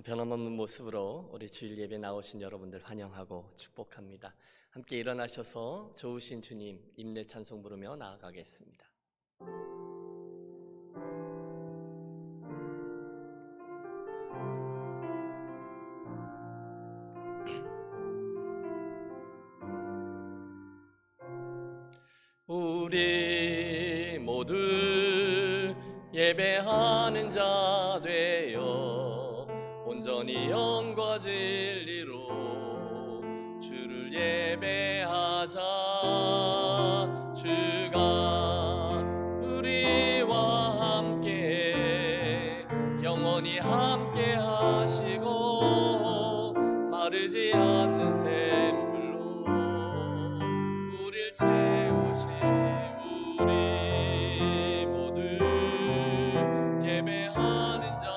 변함없는 모습으로 우리 주일 예배 나오신 여러분들 환영하고 축복합니다. 함께 일어나셔서 좋으신 주님 임내 찬송 부르며 나아가겠습니다. 우리 모두 예배하는 자 되어 온전히 영과 진리로 주를 예배하자. 주가 우리와 함께 영원히 함께 하시고 마르지 않는 샘물로 우릴 채우시. 우리 모두 예배하는 자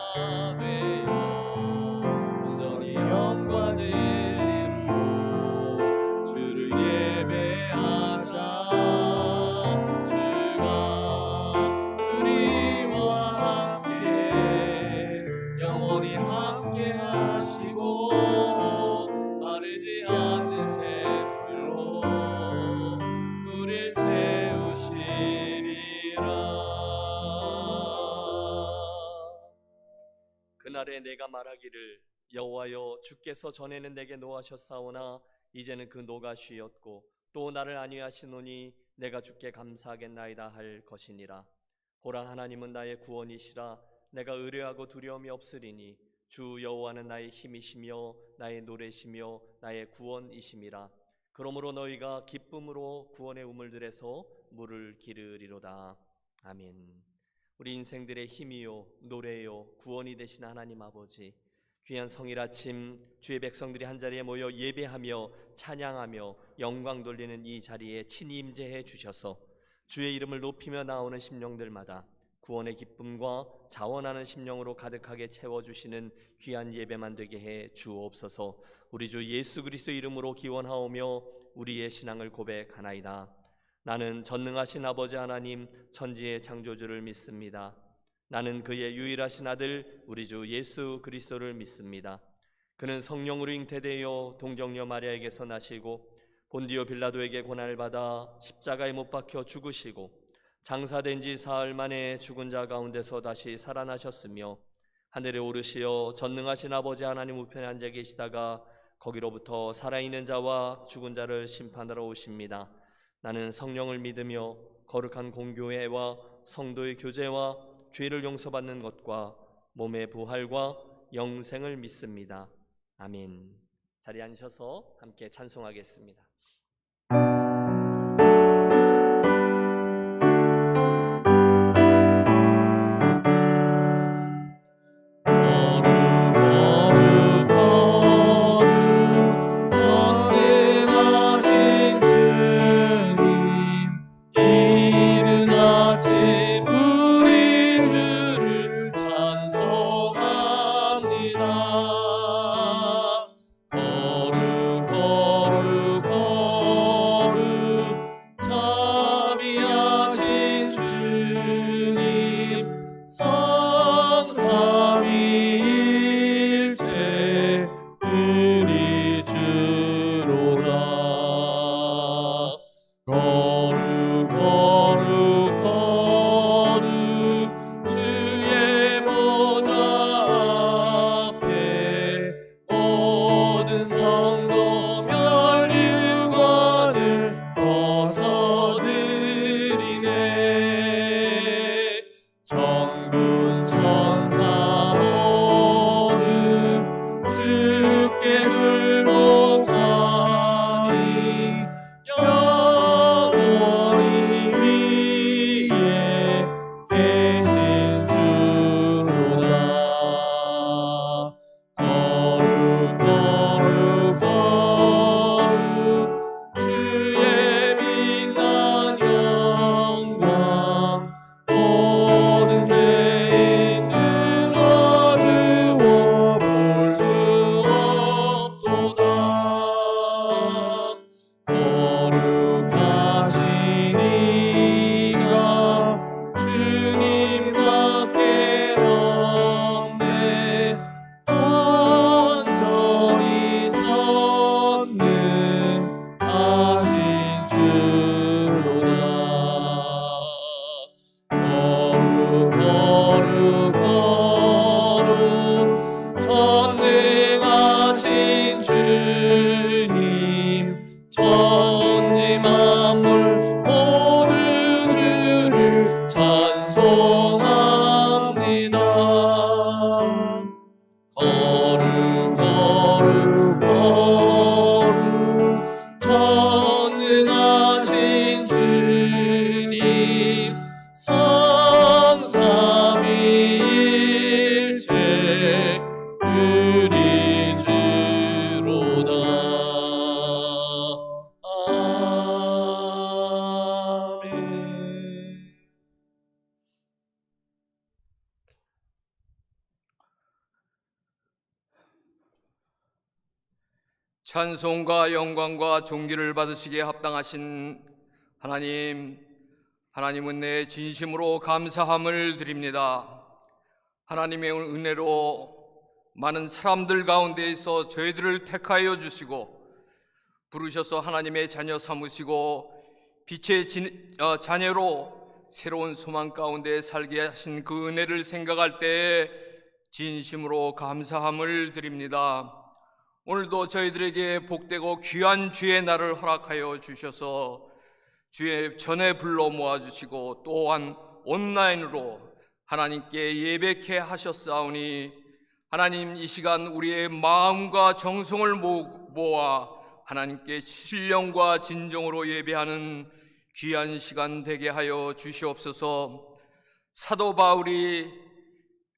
되어 온전히 영과 진리로 주를 예배하자. 주가 우리와 함께 영원히 함께 하시고 마르지 않는 샘물로 우릴 채우시리라. 그날에 내가 말하기를 여호와여 주께서 전에는 내게 노하셨사오나 이제는 그 노가 쉬었고 또 나를 안위하시노니 내가 주께 감사하겠나이다 할 것이니라. 보라 하나님은 나의 구원이시라. 내가 의뢰하고 두려움이 없으리니 주 여호와는 나의 힘이시며 나의 노래시며 나의 구원이심이라. 그러므로 너희가 기쁨으로 구원의 우물들에서 물을 기르리로다. 아멘. 우리 인생들의 힘이요 노래요 구원이 되신 하나님 아버지, 귀한 성일 아침 주의 백성들이 한자리에 모여 예배하며 찬양하며 영광 돌리는 이 자리에 친히 임재해 주셔서 주의 이름을 높이며 나오는 심령들마다 구원의 기쁨과 자원하는 심령으로 가득하게 채워주시는 귀한 예배만 되게 해 주옵소서. 우리 주 예수 그리스도 이름으로 기원하오며 우리의 신앙을 고백하나이다. 나는 전능하신 아버지 하나님 천지의 창조주를 믿습니다. 나는 그의 유일하신 아들 우리 주 예수 그리스도를 믿습니다. 그는 성령으로 잉태되어 동정녀 마리아에게서 나시고 본디오 빌라도에게 고난을 받아 십자가에 못 박혀 죽으시고 장사된 지 사흘 만에 죽은 자 가운데서 다시 살아나셨으며 하늘에 오르시어 전능하신 아버지 하나님 우편에 앉아 계시다가 거기로부터 살아있는 자와 죽은 자를 심판하러 오십니다. 나는 성령을 믿으며 거룩한 공교회와 성도의 교제와 죄를 용서받는 것과 몸의 부활과 영생을 믿습니다. 아멘. 자리에 앉으셔서 함께 찬송하겠습니다. 모든 죄 찬송과 영광과 존귀를 받으시기에 합당하신 하나님, 하나님은 내 진심으로 감사함을 드립니다. 하나님의 은혜로 많은 사람들 가운데에서 저희들을 택하여 주시고 부르셔서 하나님의 자녀 삼으시고 빛의 자녀로 새로운 소망 가운데 살게 하신 그 은혜를 생각할 때에 진심으로 감사함을 드립니다. 오늘도 저희들에게 복되고 귀한 주의 날을 허락하여 주셔서 주의 전에 불러 모아주시고 또한 온라인으로 하나님께 예배케 하셨사오니 하나님, 이 시간 우리의 마음과 정성을 모아 하나님께 신령과 진정으로 예배하는 귀한 시간 되게 하여 주시옵소서. 사도 바울이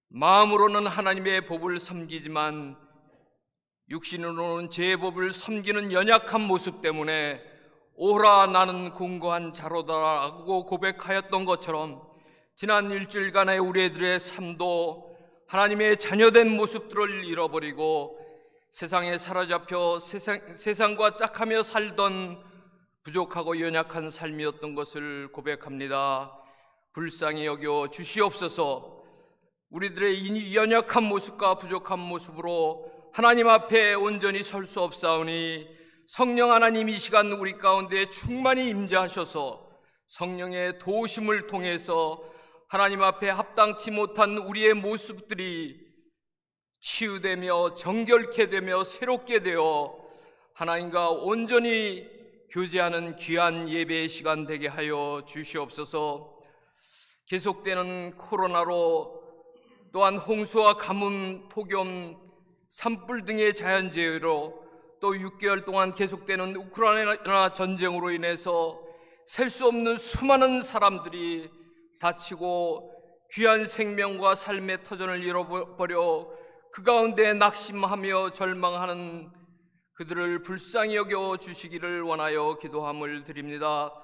마음으로는 하나님의 법을 섬기지만 육신으로는 제 법을 섬기는 연약한 모습 때문에 오라 나는 공고한 자로다라고 고백하였던 것처럼 지난 일주일간의 우리들의 삶도 하나님의 자녀된 모습들을 잃어버리고 세상에 사로잡혀 세상과 짝하며 살던 부족하고 연약한 삶이었던 것을 고백합니다. 불쌍히 여겨 주시옵소서. 우리들의 이 연약한 모습과 부족한 모습으로 하나님 앞에 온전히 설 수 없사오니 성령 하나님 이 시간 우리 가운데 충만히 임재하셔서 성령의 도우심을 통해서 하나님 앞에 합당치 못한 우리의 모습들이 치유되며 정결케 되며 새롭게 되어 하나님과 온전히 교제하는 귀한 예배의 시간 되게 하여 주시옵소서. 계속되는 코로나로 또한 홍수와 가뭄, 폭염, 산불 등의 자연재해로 또 6개월 동안 계속되는 우크라이나 전쟁으로 인해서 셀 수 없는 수많은 사람들이 다치고 귀한 생명과 삶의 터전을 잃어버려 그 가운데 낙심하며 절망하는 그들을 불쌍히 여겨 주시기를 원하여 기도함을 드립니다.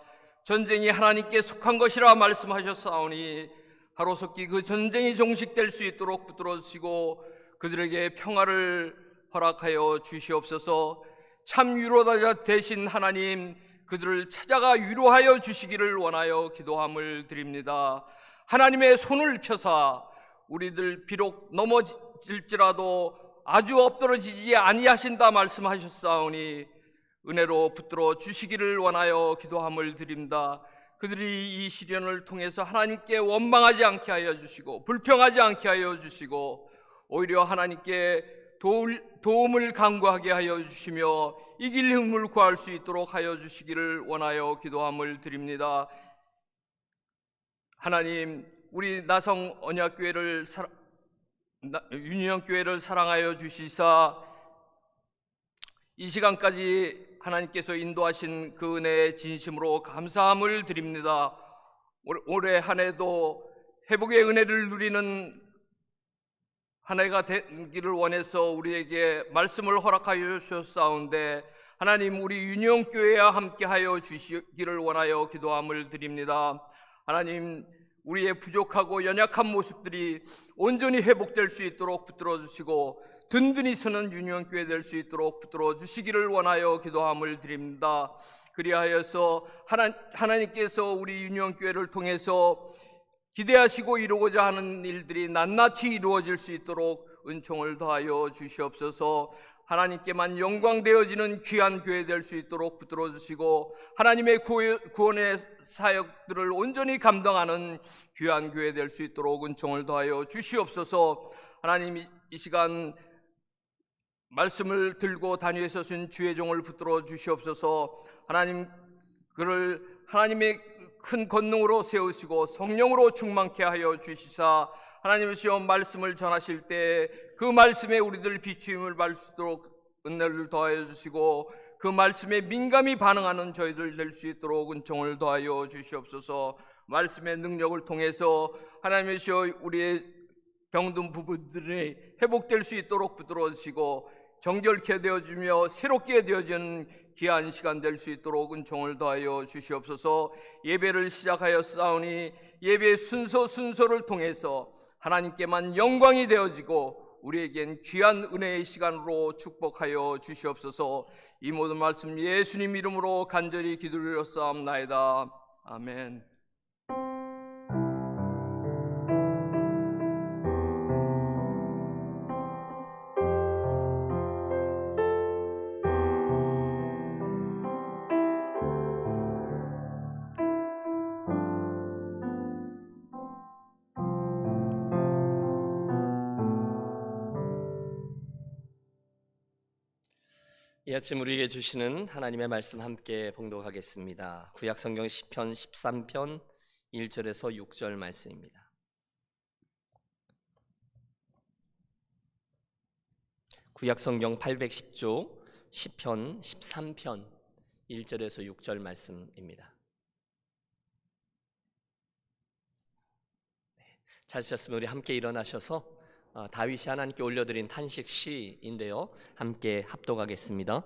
전쟁이 하나님께 속한 것이라 말씀하셨사오니 하루속히 그 전쟁이 종식될 수 있도록 붙들어 주시고 그들에게 평화를 허락하여 주시옵소서. 참 위로자 되신 하나님, 그들을 찾아가 위로하여 주시기를 원하여 기도함을 드립니다. 하나님의 손을 펴사 우리들 비록 넘어질지라도 아주 엎드러지지 아니하신다 말씀하셨사오니 은혜로 붙들어 주시기를 원하여 기도함을 드립니다. 그들이 이 시련을 통해서 하나님께 원망하지 않게 하여 주시고 불평하지 않게 하여 주시고 오히려 하나님께 도움을 간구하게 하여 주시며 이길 힘을 구할 수 있도록 하여 주시기를 원하여 기도함을 드립니다. 하나님, 우리 나성 언약교회를 유니온교회를 사랑하여 주시사 이 시간까지 하나님께서 인도하신 그 은혜에 진심으로 감사함을 드립니다. 올해 한 해도 회복의 은혜를 누리는 한 해가 되기를 원해서 우리에게 말씀을 허락하여 주셨사온데 하나님, 우리 유니온교회와 함께하여 주시기를 원하여 기도함을 드립니다. 하나님, 우리의 부족하고 연약한 모습들이 온전히 회복될 수 있도록 붙들어 주시고 든든히 서는 유니온교회 될 수 있도록 붙들어 주시기를 원하여 기도함을 드립니다. 그리하여서 하나님께서 우리 유니온교회를 통해서 기대하시고 이루고자 하는 일들이 낱낱이 이루어질 수 있도록 은총을 더하여 주시옵소서. 하나님께만 영광되어지는 귀한 교회 될 수 있도록 붙들어 주시고 하나님의 구원의 사역들을 온전히 감당하는 귀한 교회 될 수 있도록 은총을 더하여 주시옵소서. 하나님, 이 시간 말씀을 들고 단위에서 쓴 주의 종을 붙들어 주시옵소서. 하나님, 그를 하나님의 큰 권능으로 세우시고 성령으로 충만케 하여 주시사 하나님이시여 말씀을 전하실 때 그 말씀에 우리들 비추임을 받을 수 있도록 은혜를 더하여 주시고 그 말씀에 민감히 반응하는 저희들 될 수 있도록 은총을 더하여 주시옵소서. 말씀의 능력을 통해서 하나님이시여 우리의 병든 부분들이 회복될 수 있도록 붙들어 주시고 정결케 되어주며 새롭게 되어지는 귀한 시간 될 수 있도록 은총을 더하여 주시옵소서. 예배를 시작하였사오니 예배의 순서를 통해서 하나님께만 영광이 되어지고 우리에겐 귀한 은혜의 시간으로 축복하여 주시옵소서. 이 모든 말씀 예수님 이름으로 간절히 기도드렸사옵나이다. 아멘. 이 아침 우리에게 주시는 하나님의 말씀 함께 봉독하겠습니다. 구약성경 시편 13편 1절에서 6절 말씀입니다. 구약성경 810조 시편 13편 1절에서 6절 말씀입니다. 찾으셨으면 우리 함께 일어나셔서 다윗이 하나님께 올려드린 탄식 시인데요, 함께 합독하겠습니다.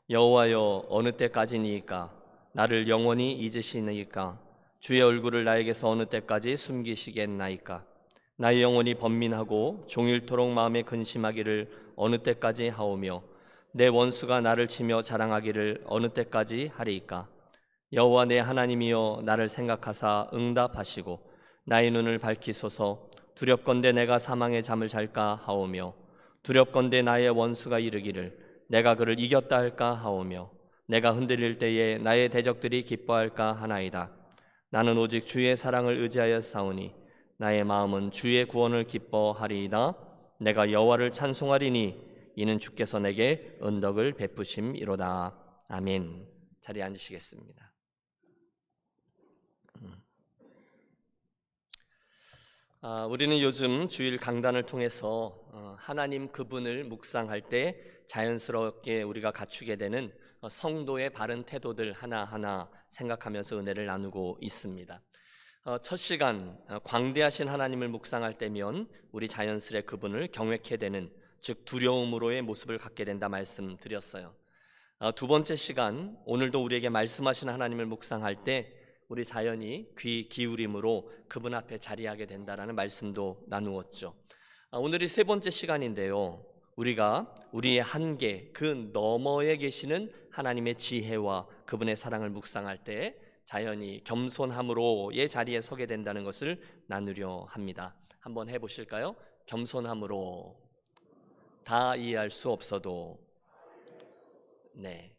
여호와여, 어느 때까지니이까? 나를 영원히 잊으시니이까? 주의 얼굴을 나에게서 어느 때까지 숨기시겠나이까? 나의 영혼이 번민하고 종일토록 마음에 근심하기를 어느 때까지 하오며 내 원수가 나를 치며 자랑하기를 어느 때까지 하리이까? 여호와 내 하나님이여, 나를 생각하사 응답하시고 나의 눈을 밝히소서. 두렵건대 내가 사망의 잠을 잘까 하오며 두렵건대 나의 원수가 이르기를 내가 그를 이겼다 할까 하오며 내가 흔들릴 때에 나의 대적들이 기뻐할까 하나이다. 나는 오직 주의 사랑을 의지하여 싸우니 나의 마음은 주의 구원을 기뻐하리이다. 내가 여호와를 찬송하리니 이는 주께서 내게 은덕을 베푸심이로다. 아멘. 자리에 앉으시겠습니다. 우리는 요즘 주일 강단을 통해서 하나님 그분을 묵상할 때 자연스럽게 우리가 갖추게 되는 성도의 바른 태도들 하나하나 생각하면서 은혜를 나누고 있습니다. 첫 시간 광대하신 하나님을 묵상할 때면 우리 자연스레 그분을 경외케 되는, 즉 두려움으로의 모습을 갖게 된다 말씀드렸어요. 두 번째 시간, 오늘도 우리에게 말씀하신 하나님을 묵상할 때 우리 자연히 귀 기울임으로 그분 앞에 자리하게 된다라는 말씀도 나누었죠. 오늘이 세 번째 시간인데요, 우리가 우리의 한계, 그 너머에 계시는 하나님의 지혜와 그분의 사랑을 묵상할 때 자연히 겸손함으로의 자리에 서게 된다는 것을 나누려 합니다. 한번 해보실까요? 겸손함으로. 다 이해할 수 없어도. 네,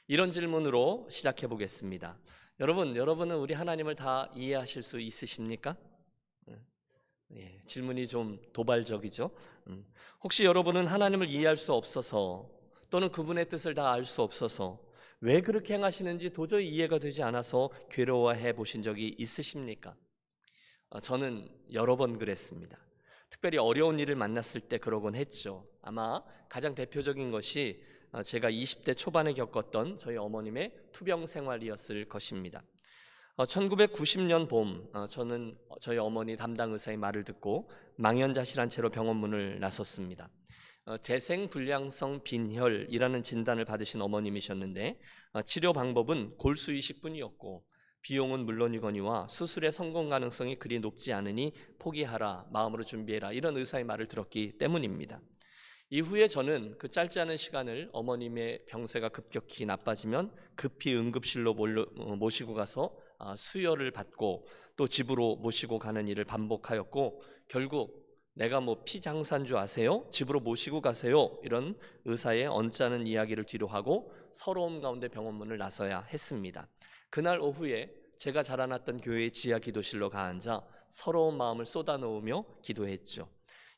이런 질문으로 시작해 보겠습니다. 여러분은 우리 하나님을 다 이해하실 수 있으십니까? 질문이 좀 도발적이죠. 혹시 여러분은 하나님을 이해할 수 없어서, 또는 그분의 뜻을 다 알 수 없어서 왜 그렇게 행하시는지 도저히 이해가 되지 않아서 괴로워해 보신 적이 있으십니까? 저는 여러 번 그랬습니다. 특별히 어려운 일을 만났을 때 그러곤 했죠. 아마 가장 대표적인 것이 제가 20대 초반에 겪었던 저희 어머님의 투병 생활이었을 것입니다. 1990년 봄, 저는 저희 어머니 담당 의사의 말을 듣고 망연자실한 채로 병원 문을 나섰습니다. 재생불량성 빈혈이라는 진단을 받으신 어머님이셨는데 치료 방법은 골수 이식뿐이었고 비용은 물론이거니와 수술의 성공 가능성이 그리 높지 않으니 포기하라, 마음으로 준비해라, 이런 의사의 말을 들었기 때문입니다. 이후에 저는 그 짧지 않은 시간을 어머님의 병세가 급격히 나빠지면 급히 응급실로 모시고 가서 수혈을 받고 또 집으로 모시고 가는 일을 반복하였고, 결국 내가 피장사인 줄 아세요? 집으로 모시고 가세요, 이런 의사의 언짢은 이야기를 뒤로 하고 서러움 가운데 병원 문을 나서야 했습니다. 그날 오후에 제가 자라났던 교회의 지하 기도실로 가앉아 서러운 마음을 쏟아놓으며 기도했죠.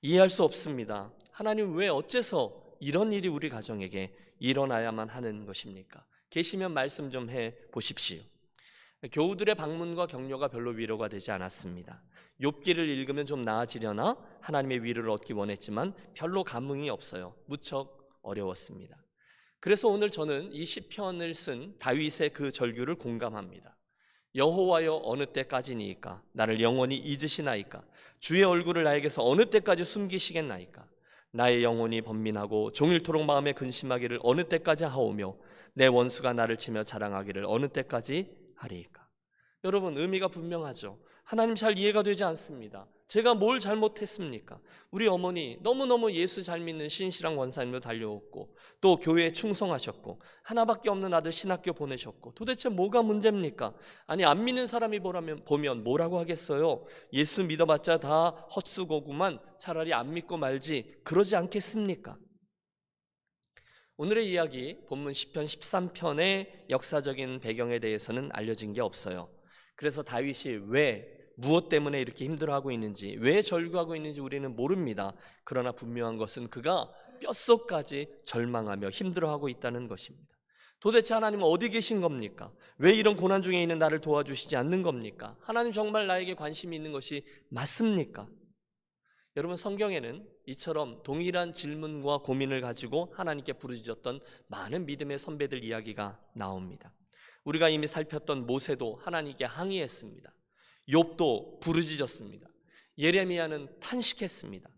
이해할 수 없습니다. 하나님, 왜 어째서 이런 일이 우리 가정에게 일어나야만 하는 것입니까? 계시면 말씀 좀 해 보십시오. 교우들의 방문과 격려가 별로 위로가 되지 않았습니다. 욥기를 읽으면 좀 나아지려나 하나님의 위로를 얻기 원했지만 별로 감흥이 없어요. 무척 어려웠습니다. 그래서 오늘 저는 이 시편을 쓴 다윗의 그 절규를 공감합니다. 여호와여, 어느 때까지니이까? 나를 영원히 잊으시나이까? 주의 얼굴을 나에게서 어느 때까지 숨기시겠나이까? 나의 영혼이 번민하고 종일토록 마음에 근심하기를 어느 때까지 하오며 내 원수가 나를 치며 자랑하기를 어느 때까지 하리이까? 여러분, 의미가 분명하죠. 하나님 잘 이해가 되지 않습니다. 제가 뭘 잘못했습니까? 우리 어머니 너무너무 예수 잘 믿는 신실한 권사님도 달려왔고 또 교회에 충성하셨고 하나밖에 없는 아들 신학교 보내셨고 도대체 뭐가 문제입니까? 아니 안 믿는 사람이 보면 뭐라고 하겠어요? 예수 믿어봤자 다 헛수고구만, 차라리 안 믿고 말지, 그러지 않겠습니까? 오늘의 이야기 본문 시편 13편의 역사적인 배경에 대해서는 알려진 게 없어요. 그래서 다윗이 무엇 때문에 이렇게 힘들어하고 있는지, 왜 절규하고 있는지 우리는 모릅니다. 그러나 분명한 것은 그가 뼛속까지 절망하며 힘들어하고 있다는 것입니다. 도대체 하나님은 어디 계신 겁니까? 왜 이런 고난 중에 있는 나를 도와주시지 않는 겁니까? 하나님 정말 나에게 관심이 있는 것이 맞습니까? 여러분, 성경에는 이처럼 동일한 질문과 고민을 가지고 하나님께 부르짖었던 많은 믿음의 선배들 이야기가 나옵니다. 우리가 이미 살폈던 모세도 하나님께 항의했습니다. 욥도 부르짖었습니다. 예레미야는 탄식했습니다.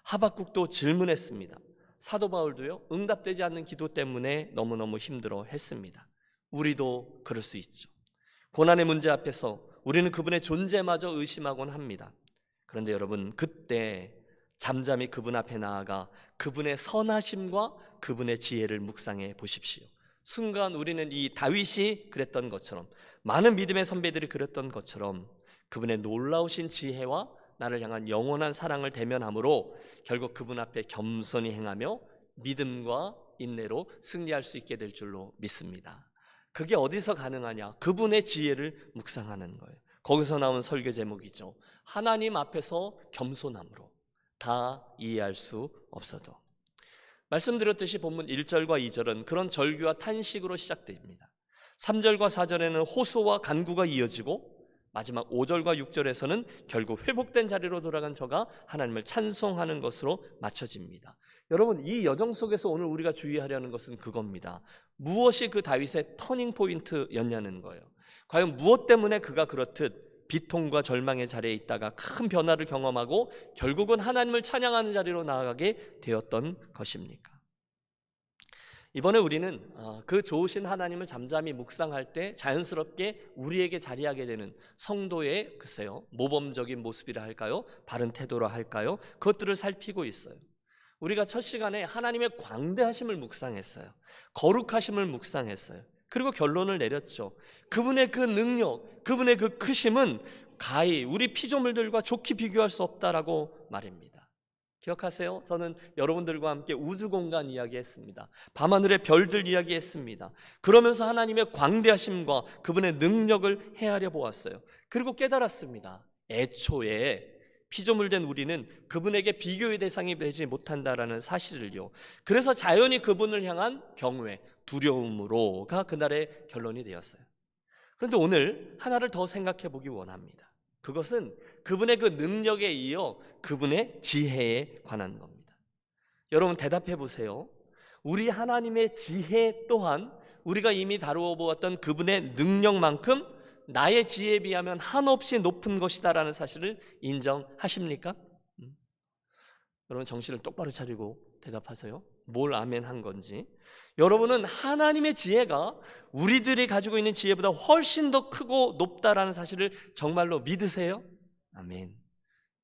하박국도 질문했습니다. 사도 바울도요, 응답되지 않는 기도 때문에 너무너무 힘들어했습니다. 우리도 그럴 수 있죠. 고난의 문제 앞에서 우리는 그분의 존재마저 의심하곤 합니다. 그런데 여러분, 그때 잠잠히 그분 앞에 나아가 그분의 선하심과 그분의 지혜를 묵상해 보십시오. 순간 우리는 이 다윗이 그랬던 것처럼, 많은 믿음의 선배들이 그랬던 것처럼 그분의 놀라우신 지혜와 나를 향한 영원한 사랑을 대면함으로 결국 그분 앞에 겸손히 행하며 믿음과 인내로 승리할 수 있게 될 줄로 믿습니다. 그게 어디서 가능하냐? 그분의 지혜를 묵상하는 거예요. 거기서 나온 설교 제목이죠. 하나님 앞에서 겸손함으로. 다 이해할 수 없어도. 말씀드렸듯이 본문 1절과 2절은 그런 절규와 탄식으로 시작됩니다. 3절과 4절에는 호소와 간구가 이어지고 마지막 5절과 6절에서는 결국 회복된 자리로 돌아간 저가 하나님을 찬송하는 것으로 맞춰집니다. 여러분, 이 여정 속에서 오늘 우리가 주의하려는 것은 그겁니다. 무엇이 그 다윗의 터닝 포인트였냐는 거예요. 과연 무엇 때문에 그가 그렇듯 비통과 절망의 자리에 있다가 큰 변화를 경험하고 결국은 하나님을 찬양하는 자리로 나아가게 되었던 것입니까? 이번에 우리는 그 좋으신 하나님을 잠잠히 묵상할 때 자연스럽게 우리에게 자리하게 되는 성도의 글쎄요, 모범적인 모습이라 할까요? 바른 태도라 할까요? 그것들을 살피고 있어요. 우리가 첫 시간에 하나님의 광대하심을 묵상했어요. 거룩하심을 묵상했어요. 그리고 결론을 내렸죠. 그분의 그 능력, 그분의 그 크심은 가히 우리 피조물들과 좋게 비교할 수 없다라고 말입니다. 기억하세요? 저는 여러분들과 함께 우주공간 이야기했습니다. 밤하늘의 별들 이야기했습니다. 그러면서 하나님의 광대하심과 그분의 능력을 헤아려 보았어요. 그리고 깨달았습니다. 애초에 피조물된 우리는 그분에게 비교의 대상이 되지 못한다라는 사실을요. 그래서 자연히 그분을 향한 경외, 두려움으로가 그날의 결론이 되었어요. 그런데 오늘 하나를 더 생각해 보기 원합니다. 그것은 그분의 그 능력에 이어 그분의 지혜에 관한 겁니다. 여러분, 대답해 보세요. 우리 하나님의 지혜 또한 우리가 이미 다루어 보았던 그분의 능력만큼 나의 지혜에 비하면 한없이 높은 것이다라는 사실을 인정하십니까? 여러분, 정신을 똑바로 차리고 대답하세요. 뭘 아멘 한 건지. 여러분은 하나님의 지혜가 우리들이 가지고 있는 지혜보다 훨씬 더 크고 높다라는 사실을 정말로 믿으세요? 아멘.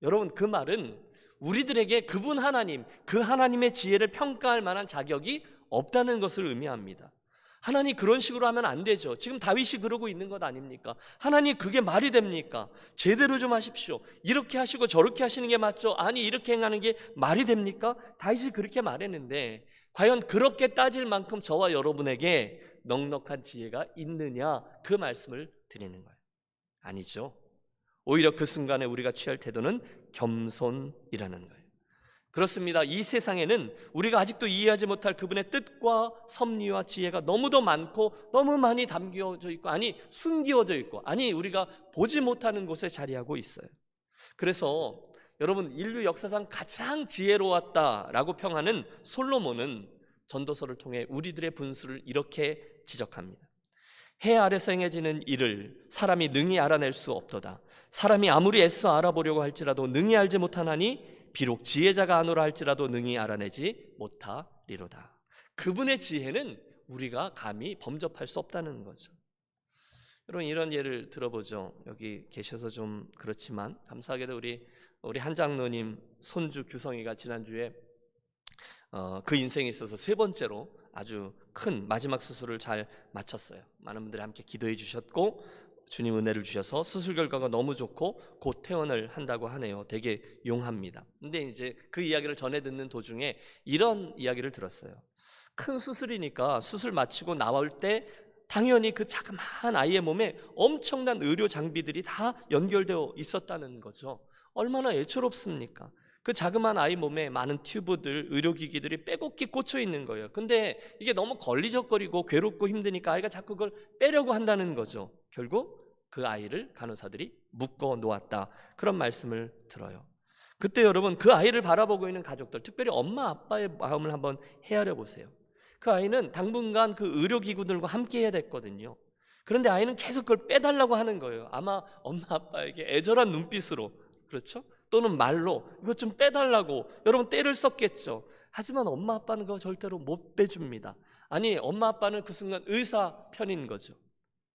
여러분, 그 말은 우리들에게 그분 하나님, 그 하나님의 지혜를 평가할 만한 자격이 없다는 것을 의미합니다. 하나님 그런 식으로 하면 안 되죠. 지금 다윗이 그러고 있는 것 아닙니까? 하나님 그게 말이 됩니까? 제대로 좀 하십시오. 이렇게 하시고 저렇게 하시는 게 맞죠? 아니 이렇게 행하는 게 말이 됩니까? 다윗이 그렇게 말했는데 과연 그렇게 따질 만큼 저와 여러분에게 넉넉한 지혜가 있느냐, 그 말씀을 드리는 거예요. 아니죠. 오히려 그 순간에 우리가 취할 태도는 겸손이라는 거예요. 그렇습니다. 이 세상에는 우리가 아직도 이해하지 못할 그분의 뜻과 섭리와 지혜가 너무도 많고 너무 많이 담겨져 있고, 아니 숨겨져 있고, 아니 우리가 보지 못하는 곳에 자리하고 있어요. 그래서 여러분, 인류 역사상 가장 지혜로웠다라고 평하는 솔로몬은 전도서를 통해 우리들의 분수를 이렇게 지적합니다. 해 아래서 행해지는 일을 사람이 능히 알아낼 수 없도다. 사람이 아무리 애써 알아보려고 할지라도 능히 알지 못하나니 비록 지혜자가 아노라 할지라도 능히 알아내지 못하리로다. 그분의 지혜는 우리가 감히 범접할 수 없다는 거죠. 여러분, 이런 예를 들어보죠. 여기 계셔서 좀 그렇지만 감사하게도 우리 우리 한 장로님 손주 규성이가 지난주에 그 인생에 있어서 세 번째로 아주 큰 마지막 수술을 잘 마쳤어요. 많은 분들이 함께 기도해 주셨고 주님 은혜를 주셔서 수술 결과가 너무 좋고 곧 퇴원을 한다고 하네요. 되게 용합니다. 근데 이제 그 이야기를 전해 듣는 도중에 이런 이야기를 들었어요. 큰 수술이니까 수술 마치고 나올 때 당연히 그 자그마한 아이의 몸에 엄청난 의료 장비들이 다 연결되어 있었다는 거죠. 얼마나 애처롭습니까? 그 자그마한 아이 몸에 많은 튜브들, 의료기기들이 빼곡히 꽂혀 있는 거예요. 근데 이게 너무 걸리적거리고 괴롭고 힘드니까 아이가 자꾸 그걸 빼려고 한다는 거죠. 결국 그 아이를 간호사들이 묶어 놓았다. 그런 말씀을 들어요. 그때 여러분 그 아이를 바라보고 있는 가족들, 특별히 엄마 아빠의 마음을 한번 헤아려 보세요. 그 아이는 당분간 그 의료기구들과 함께 해야 됐거든요. 그런데 아이는 계속 그걸 빼달라고 하는 거예요. 아마 엄마 아빠에게 애절한 눈빛으로, 그렇죠? 또는 말로 이것 좀 빼달라고 여러분 떼를 썼겠죠. 하지만 엄마 아빠는 그거 절대로 못 빼줍니다. 아니 엄마 아빠는 그 순간 의사 편인 거죠.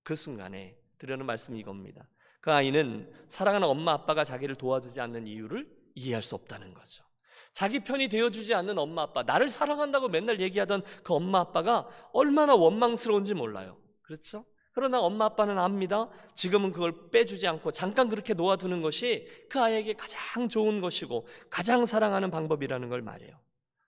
그 순간에 드리는 말씀이 이겁니다. 그 아이는 사랑하는 엄마 아빠가 자기를 도와주지 않는 이유를 이해할 수 없다는 거죠. 자기 편이 되어주지 않는 엄마 아빠, 나를 사랑한다고 맨날 얘기하던 그 엄마 아빠가 얼마나 원망스러운지 몰라요. 그렇죠? 그러나 엄마 아빠는 압니다. 지금은 그걸 빼주지 않고 잠깐 그렇게 놓아두는 것이 그 아이에게 가장 좋은 것이고 가장 사랑하는 방법이라는 걸 말해요.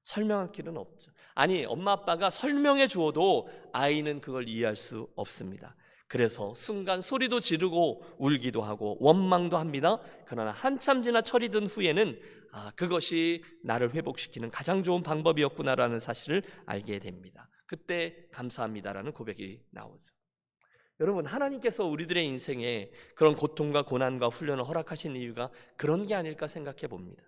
설명할 길은 없죠. 아니 엄마 아빠가 설명해 주어도 아이는 그걸 이해할 수 없습니다. 그래서 순간 소리도 지르고 울기도 하고 원망도 합니다. 그러나 한참 지나 철이 든 후에는 그것이 나를 회복시키는 가장 좋은 방법이었구나라는 사실을 알게 됩니다. 그때 감사합니다라는 고백이 나오죠. 여러분 하나님께서 우리들의 인생에 그런 고통과 고난과 훈련을 허락하신 이유가 그런 게 아닐까 생각해 봅니다.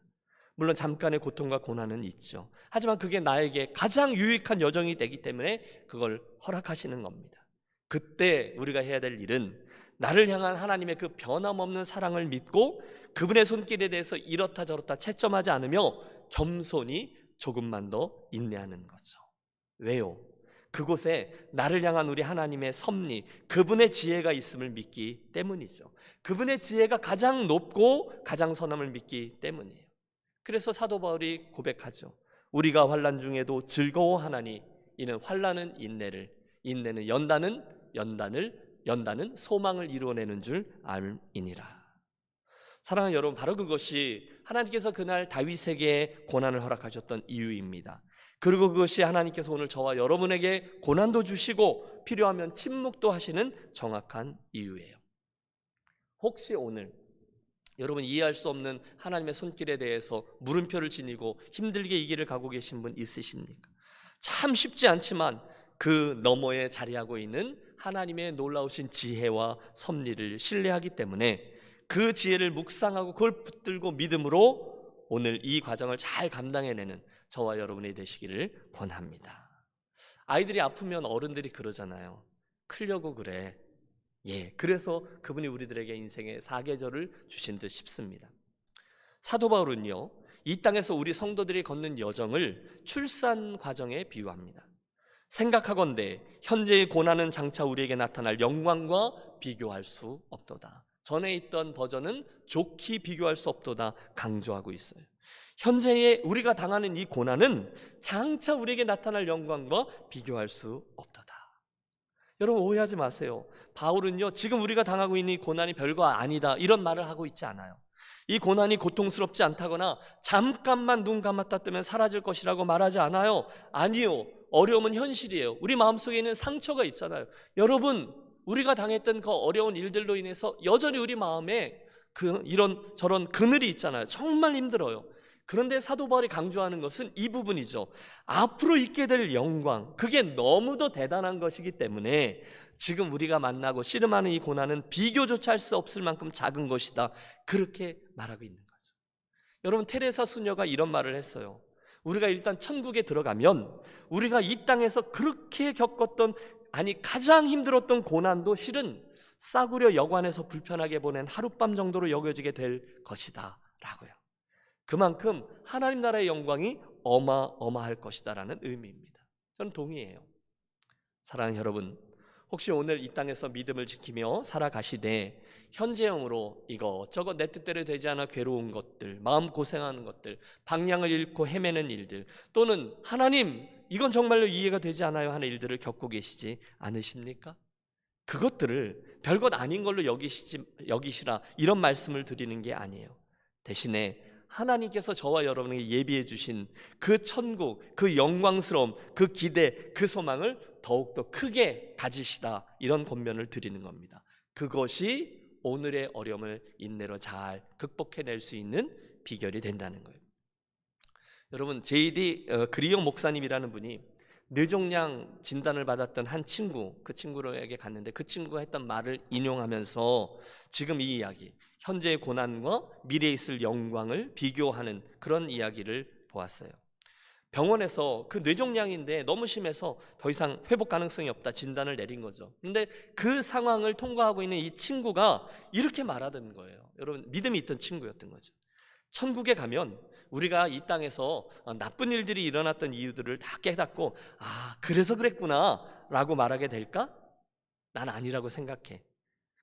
물론 잠깐의 고통과 고난은 있죠. 하지만 그게 나에게 가장 유익한 여정이 되기 때문에 그걸 허락하시는 겁니다. 그때 우리가 해야 될 일은 나를 향한 하나님의 그 변함없는 사랑을 믿고 그분의 손길에 대해서 이렇다 저렇다 채점하지 않으며 겸손히 조금만 더 인내하는 거죠. 왜요? 그곳에 나를 향한 우리 하나님의 섭리, 그분의 지혜가 있음을 믿기 때문이죠. 그분의 지혜가 가장 높고 가장 선함을 믿기 때문이에요. 그래서 사도 바울이 고백하죠. 우리가 환난 중에도 즐거워하나니 이는 환난은 인내를, 인내는 연단은 소망을 이루어내는 줄 알미니라. 사랑하는 여러분, 바로 그것이 하나님께서 그날 다윗에게 고난을 허락하셨던 이유입니다. 그리고 그것이 하나님께서 오늘 저와 여러분에게 고난도 주시고 필요하면 침묵도 하시는 정확한 이유예요. 혹시 오늘 여러분 이해할 수 없는 하나님의 손길에 대해서 물음표를 지니고 힘들게 이 길을 가고 계신 분 있으십니까? 참 쉽지 않지만 그 너머에 자리하고 있는 하나님의 놀라우신 지혜와 섭리를 신뢰하기 때문에 그 지혜를 묵상하고 그걸 붙들고 믿음으로 오늘 이 과정을 잘 감당해내는 저와 여러분이 되시기를 권합니다. 아이들이 아프면 어른들이 그러잖아요. 크려고 그래. 그래서 그분이 우리들에게 인생의 사계절을 주신 듯 싶습니다. 사도 바울은요, 이 땅에서 우리 성도들이 걷는 여정을 출산 과정에 비유합니다. 생각하건대 현재의 고난은 장차 우리에게 나타날 영광과 비교할 수 없도다. 전에 있던 버전은 좋게 비교할 수 없도다 강조하고 있어요. 현재의 우리가 당하는 이 고난은 장차 우리에게 나타날 영광과 비교할 수 없도다. 여러분 오해하지 마세요. 바울은요, 지금 우리가 당하고 있는 이 고난이 별거 아니다 이런 말을 하고 있지 않아요. 이 고난이 고통스럽지 않다거나 잠깐만 눈 감았다 뜨면 사라질 것이라고 말하지 않아요. 아니요, 어려움은 현실이에요. 우리 마음속에 있는 상처가 있잖아요. 여러분, 우리가 당했던 그 어려운 일들로 인해서 여전히 우리 마음에 이런 저런 그늘이 있잖아요. 정말 힘들어요. 그런데 사도 바울이 강조하는 것은 이 부분이죠. 앞으로 있게 될 영광, 그게 너무도 대단한 것이기 때문에 지금 우리가 만나고 씨름하는 이 고난은 비교조차 할 수 없을 만큼 작은 것이다. 그렇게 말하고 있는 거죠. 여러분, 테레사 수녀가 이런 말을 했어요. 우리가 일단 천국에 들어가면 우리가 이 땅에서 그렇게 겪었던, 아니 가장 힘들었던 고난도 실은 싸구려 여관에서 불편하게 보낸 하룻밤 정도로 여겨지게 될 것이다 라고요. 그만큼 하나님 나라의 영광이 어마어마할 것이다라는 의미입니다. 저는 동의해요. 사랑하는 여러분, 혹시 오늘 이 땅에서 믿음을 지키며 살아가시되 현재형으로 이것저것 내 뜻대로 되지 않아 괴로운 것들, 마음 고생하는 것들, 방향을 잃고 헤매는 일들, 또는 하나님 이건 정말로 이해가 되지 않아요 하는 일들을 겪고 계시지 않으십니까? 그것들을 별것 아닌 걸로 여기시라 이런 말씀을 드리는 게 아니에요. 대신에 하나님께서 저와 여러분에게 예비해 주신 그 천국, 그 영광스러움, 그 기대, 그 소망을 더욱더 크게 가지시다, 이런 권면을 드리는 겁니다. 그것이 오늘의 어려움을 인내로 잘 극복해낼 수 있는 비결이 된다는 거예요. 여러분, J.D. 그리용 목사님이라는 분이 뇌종양 진단을 받았던 한 친구, 그 친구에게 갔는데 그 친구가 했던 말을 인용하면서 지금 이 이야기, 현재의 고난과 미래에 있을 영광을 비교하는 그런 이야기를 보았어요. 병원에서 그 뇌종양인데 너무 심해서 더 이상 회복 가능성이 없다 진단을 내린 거죠. 근데 그 상황을 통과하고 있는 이 친구가 이렇게 말하던 거예요. 여러분, 믿음이 있던 친구였던 거죠. 천국에 가면 우리가 이 땅에서 나쁜 일들이 일어났던 이유들을 다 깨닫고 그래서 그랬구나 라고 말하게 될까? 난 아니라고 생각해.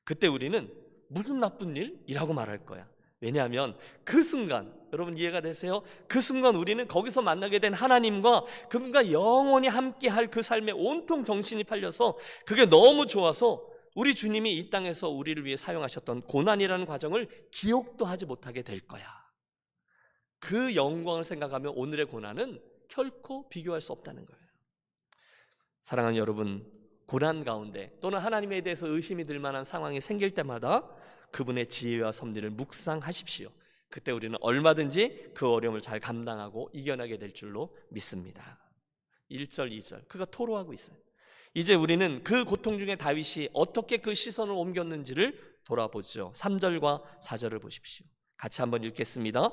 그때 우리는 무슨 나쁜 일이라고 말할 거야. 왜냐하면 그 순간, 여러분 이해가 되세요? 그 순간 우리는 거기서 만나게 된 하나님과 그분과 영원히 함께할 그 삶에 온통 정신이 팔려서 그게 너무 좋아서 우리 주님이 이 땅에서 우리를 위해 사용하셨던 고난이라는 과정을 기억도 하지 못하게 될 거야. 그 영광을 생각하면 오늘의 고난은 결코 비교할 수 없다는 거예요. 사랑하는 여러분, 고난 가운데 또는 하나님에 대해서 의심이 들 만한 상황이 생길 때마다 그분의 지혜와 섭리를 묵상하십시오. 그때 우리는 얼마든지 그 어려움을 잘 감당하고 이겨나게 될 줄로 믿습니다. 1절, 2절 그가 토로하고 있어요. 이제 우리는 그 고통 중에 다윗이 어떻게 그 시선을 옮겼는지를 돌아보죠. 3절과 4절을 보십시오. 같이 한번 읽겠습니다.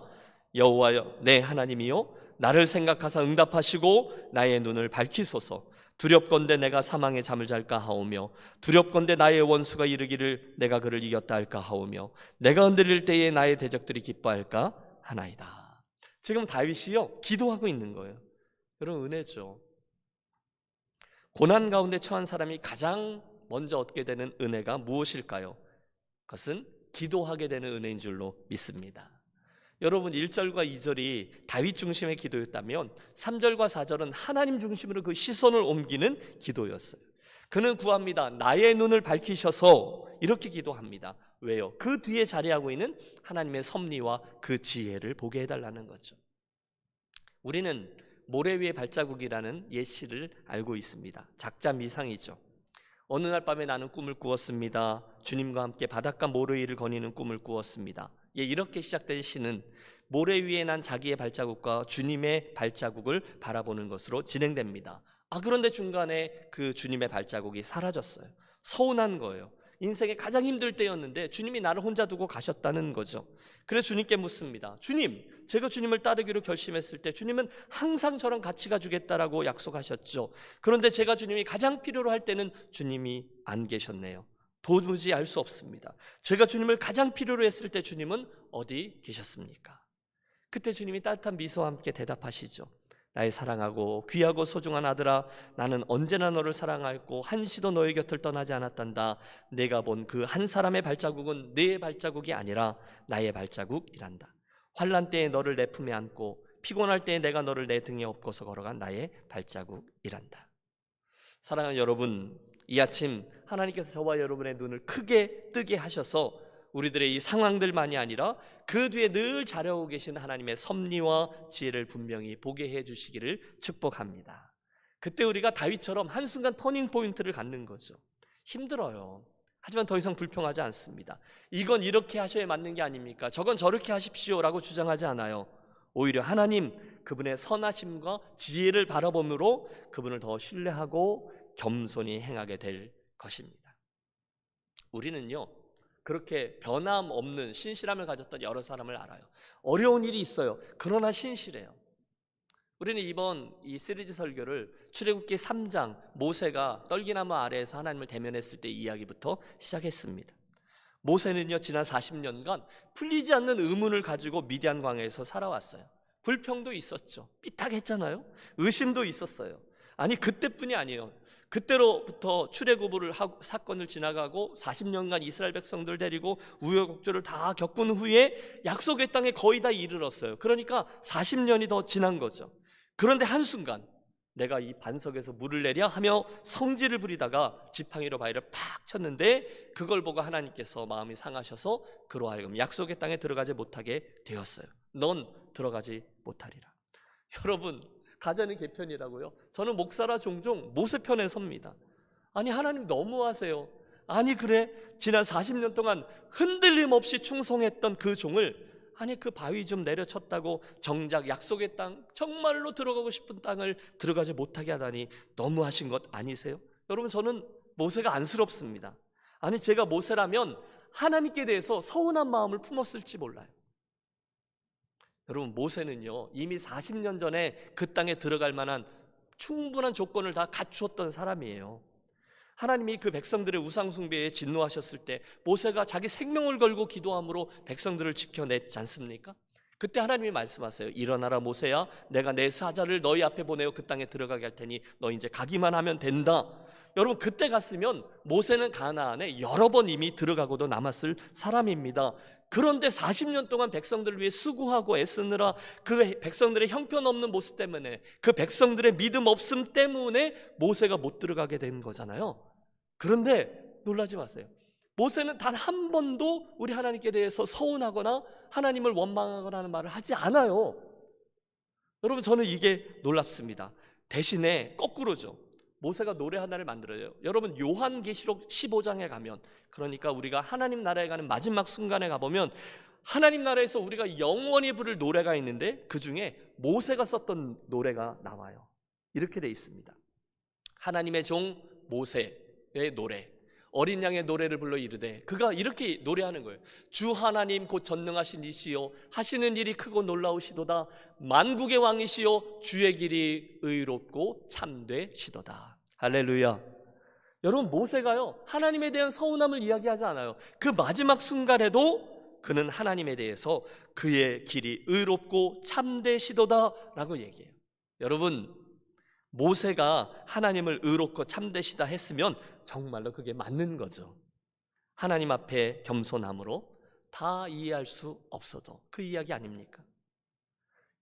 여호와여 내 하나님이여 나를 생각하사 응답하시고 나의 눈을 밝히소서. 두렵건대 내가 사망의 잠을 잘까 하오며 두렵건대 나의 원수가 이르기를 내가 그를 이겼다 할까 하오며 내가 흔들릴 때에 나의 대적들이 기뻐할까 하나이다. 지금 다윗이요 기도하고 있는 거예요. 여러분, 은혜죠. 고난 가운데 처한 사람이 가장 먼저 얻게 되는 은혜가 무엇일까요? 그것은 기도하게 되는 은혜인 줄로 믿습니다. 여러분, 1절과 2절이 다윗 중심의 기도였다면 3절과 4절은 하나님 중심으로 그 시선을 옮기는 기도였어요. 그는 구합니다. 나의 눈을 밝히셔서, 이렇게 기도합니다. 왜요? 그 뒤에 자리하고 있는 하나님의 섭리와 그 지혜를 보게 해달라는 거죠. 우리는 모래 위의 발자국이라는 예시를 알고 있습니다. 작자 미상이죠. 어느 날 밤에 나는 꿈을 꾸었습니다. 주님과 함께 바닷가 모래 위를 거니는 꿈을 꾸었습니다. 이렇게 시작된 시는 모래 위에 난 자기의 발자국과 주님의 발자국을 바라보는 것으로 진행됩니다. 그런데 중간에 그 주님의 발자국이 사라졌어요. 서운한 거예요. 인생의 가장 힘들 때였는데 주님이 나를 혼자 두고 가셨다는 거죠. 그래서 주님께 묻습니다. 주님, 제가 주님을 따르기로 결심했을 때 주님은 항상 저랑 같이 가주겠다라고 약속하셨죠. 그런데 제가 주님이 가장 필요로 할 때는 주님이 안 계셨네요. 도무지 알 수 없습니다. 제가 주님을 가장 필요로 했을 때 주님은 어디 계셨습니까? 그때 주님이 따뜻한 미소와 함께 대답하시죠. 나의 사랑하고 귀하고 소중한 아들아, 나는 언제나 너를 사랑하였고 한시도 너의 곁을 떠나지 않았단다. 내가 본 그 한 사람의 발자국은 내 발자국이 아니라 나의 발자국이란다. 환난 때에 너를 내 품에 안고 피곤할 때에 내가 너를 내 등에 업고서 걸어간 나의 발자국이란다. 사랑하는 여러분, 이 아침 하나님께서 저와 여러분의 눈을 크게 뜨게 하셔서 우리들의 이 상황들만이 아니라 그 뒤에 늘 자려오고 계신 하나님의 섭리와 지혜를 분명히 보게 해주시기를 축복합니다. 그때 우리가 다윗처럼 한순간 터닝 포인트를 갖는 거죠. 힘들어요. 하지만 더 이상 불평하지 않습니다. 이건 이렇게 하셔야 맞는 게 아닙니까? 저건 저렇게 하십시오라고 주장하지 않아요. 오히려 하나님, 그분의 선하심과 지혜를 바라봄으로 그분을 더 신뢰하고 겸손히 행하게 될 것입니다. 우리는요, 그렇게 변함없는 신실함을 가졌던 여러 사람을 알아요. 어려운 일이 있어요. 그러나 신실해요. 우리는 이번 이 시리즈 설교를 출애굽기 3장 모세가 떨기나무 아래에서 하나님을 대면했을 때 이야기부터 시작했습니다. 모세는요, 지난 40년간 풀리지 않는 의문을 가지고 미디안 광야에서 살아왔어요. 불평도 있었죠. 삐딱했잖아요. 의심도 있었어요. 아니, 그때뿐이 아니에요. 그때로부터 출애굽을 하고 사건을 지나가고 40년간 이스라엘 백성들 데리고 우여곡절을 다 겪은 후에 약속의 땅에 거의 다 이르렀어요. 그러니까 40년이 더 지난 거죠. 그런데 한순간 내가 이 반석에서 물을 내랴 하며 성질을 부리다가 지팡이로 바위를 팍 쳤는데 그걸 보고 하나님께서 마음이 상하셔서 그로 하여금 약속의 땅에 들어가지 못하게 되었어요. 넌 들어가지 못하리라. 여러분, 가자는 개편이라고요? 저는 목사라 종종 모세 편에 섭니다. 아니, 하나님 너무하세요. 아니, 그래? 지난 40년 동안 흔들림 없이 충성했던 그 종을 아니 그 바위 좀 내려쳤다고 정작 약속의 땅, 정말로 들어가고 싶은 땅을 들어가지 못하게 하다니 너무하신 것 아니세요? 여러분, 저는 모세가 안쓰럽습니다. 아니, 제가 모세라면 하나님께 대해서 서운한 마음을 품었을지 몰라요. 여러분, 모세는요 이미 40년 전에 그 땅에 들어갈 만한 충분한 조건을 다 갖추었던 사람이에요. 하나님이 그 백성들의 우상숭배에 진노하셨을 때 모세가 자기 생명을 걸고 기도함으로 백성들을 지켜냈지 않습니까? 그때 하나님이 말씀하세요. 일어나라 모세야, 내가 내 사자를 너희 앞에 보내어 그 땅에 들어가게 할 테니 너 이제 가기만 하면 된다. 여러분, 그때 갔으면 모세는 가나안에 여러 번 이미 들어가고도 남았을 사람입니다. 그런데 40년 동안 백성들을 위해 수고하고 애쓰느라 그 백성들의 형편없는 모습 때문에, 그 백성들의 믿음 없음 때문에 모세가 못 들어가게 된 거잖아요. 그런데 놀라지 마세요. 모세는 단 한 번도 우리 하나님께 대해서 서운하거나 하나님을 원망하거나 하는 말을 하지 않아요. 여러분, 저는 이게 놀랍습니다. 대신에 거꾸로죠. 모세가 노래 하나를 만들어요. 여러분, 요한계시록 15장에 가면, 그러니까 우리가 하나님 나라에 가는 마지막 순간에 가보면 하나님 나라에서 우리가 영원히 부를 노래가 있는데 그 중에 모세가 썼던 노래가 나와요. 이렇게 돼 있습니다. 하나님의 종 모세의 노래, 어린 양의 노래를 불러 이르되, 그가 이렇게 노래하는 거예요. 주 하나님 곧 전능하신 이시요 하시는 일이 크고 놀라우시도다. 만국의 왕이시요 주의 길이 의롭고 참되시도다. 할렐루야. 여러분, 모세가요 하나님에 대한 서운함을 이야기하지 않아요. 그 마지막 순간에도 그는 하나님에 대해서 그의 길이 의롭고 참되시도다 라고 얘기해요. 여러분, 모세가 하나님을 의롭고 참되시다 했으면 정말로 그게 맞는 거죠. 하나님 앞에 겸손함으로 다 이해할 수 없어도 그 이야기 아닙니까?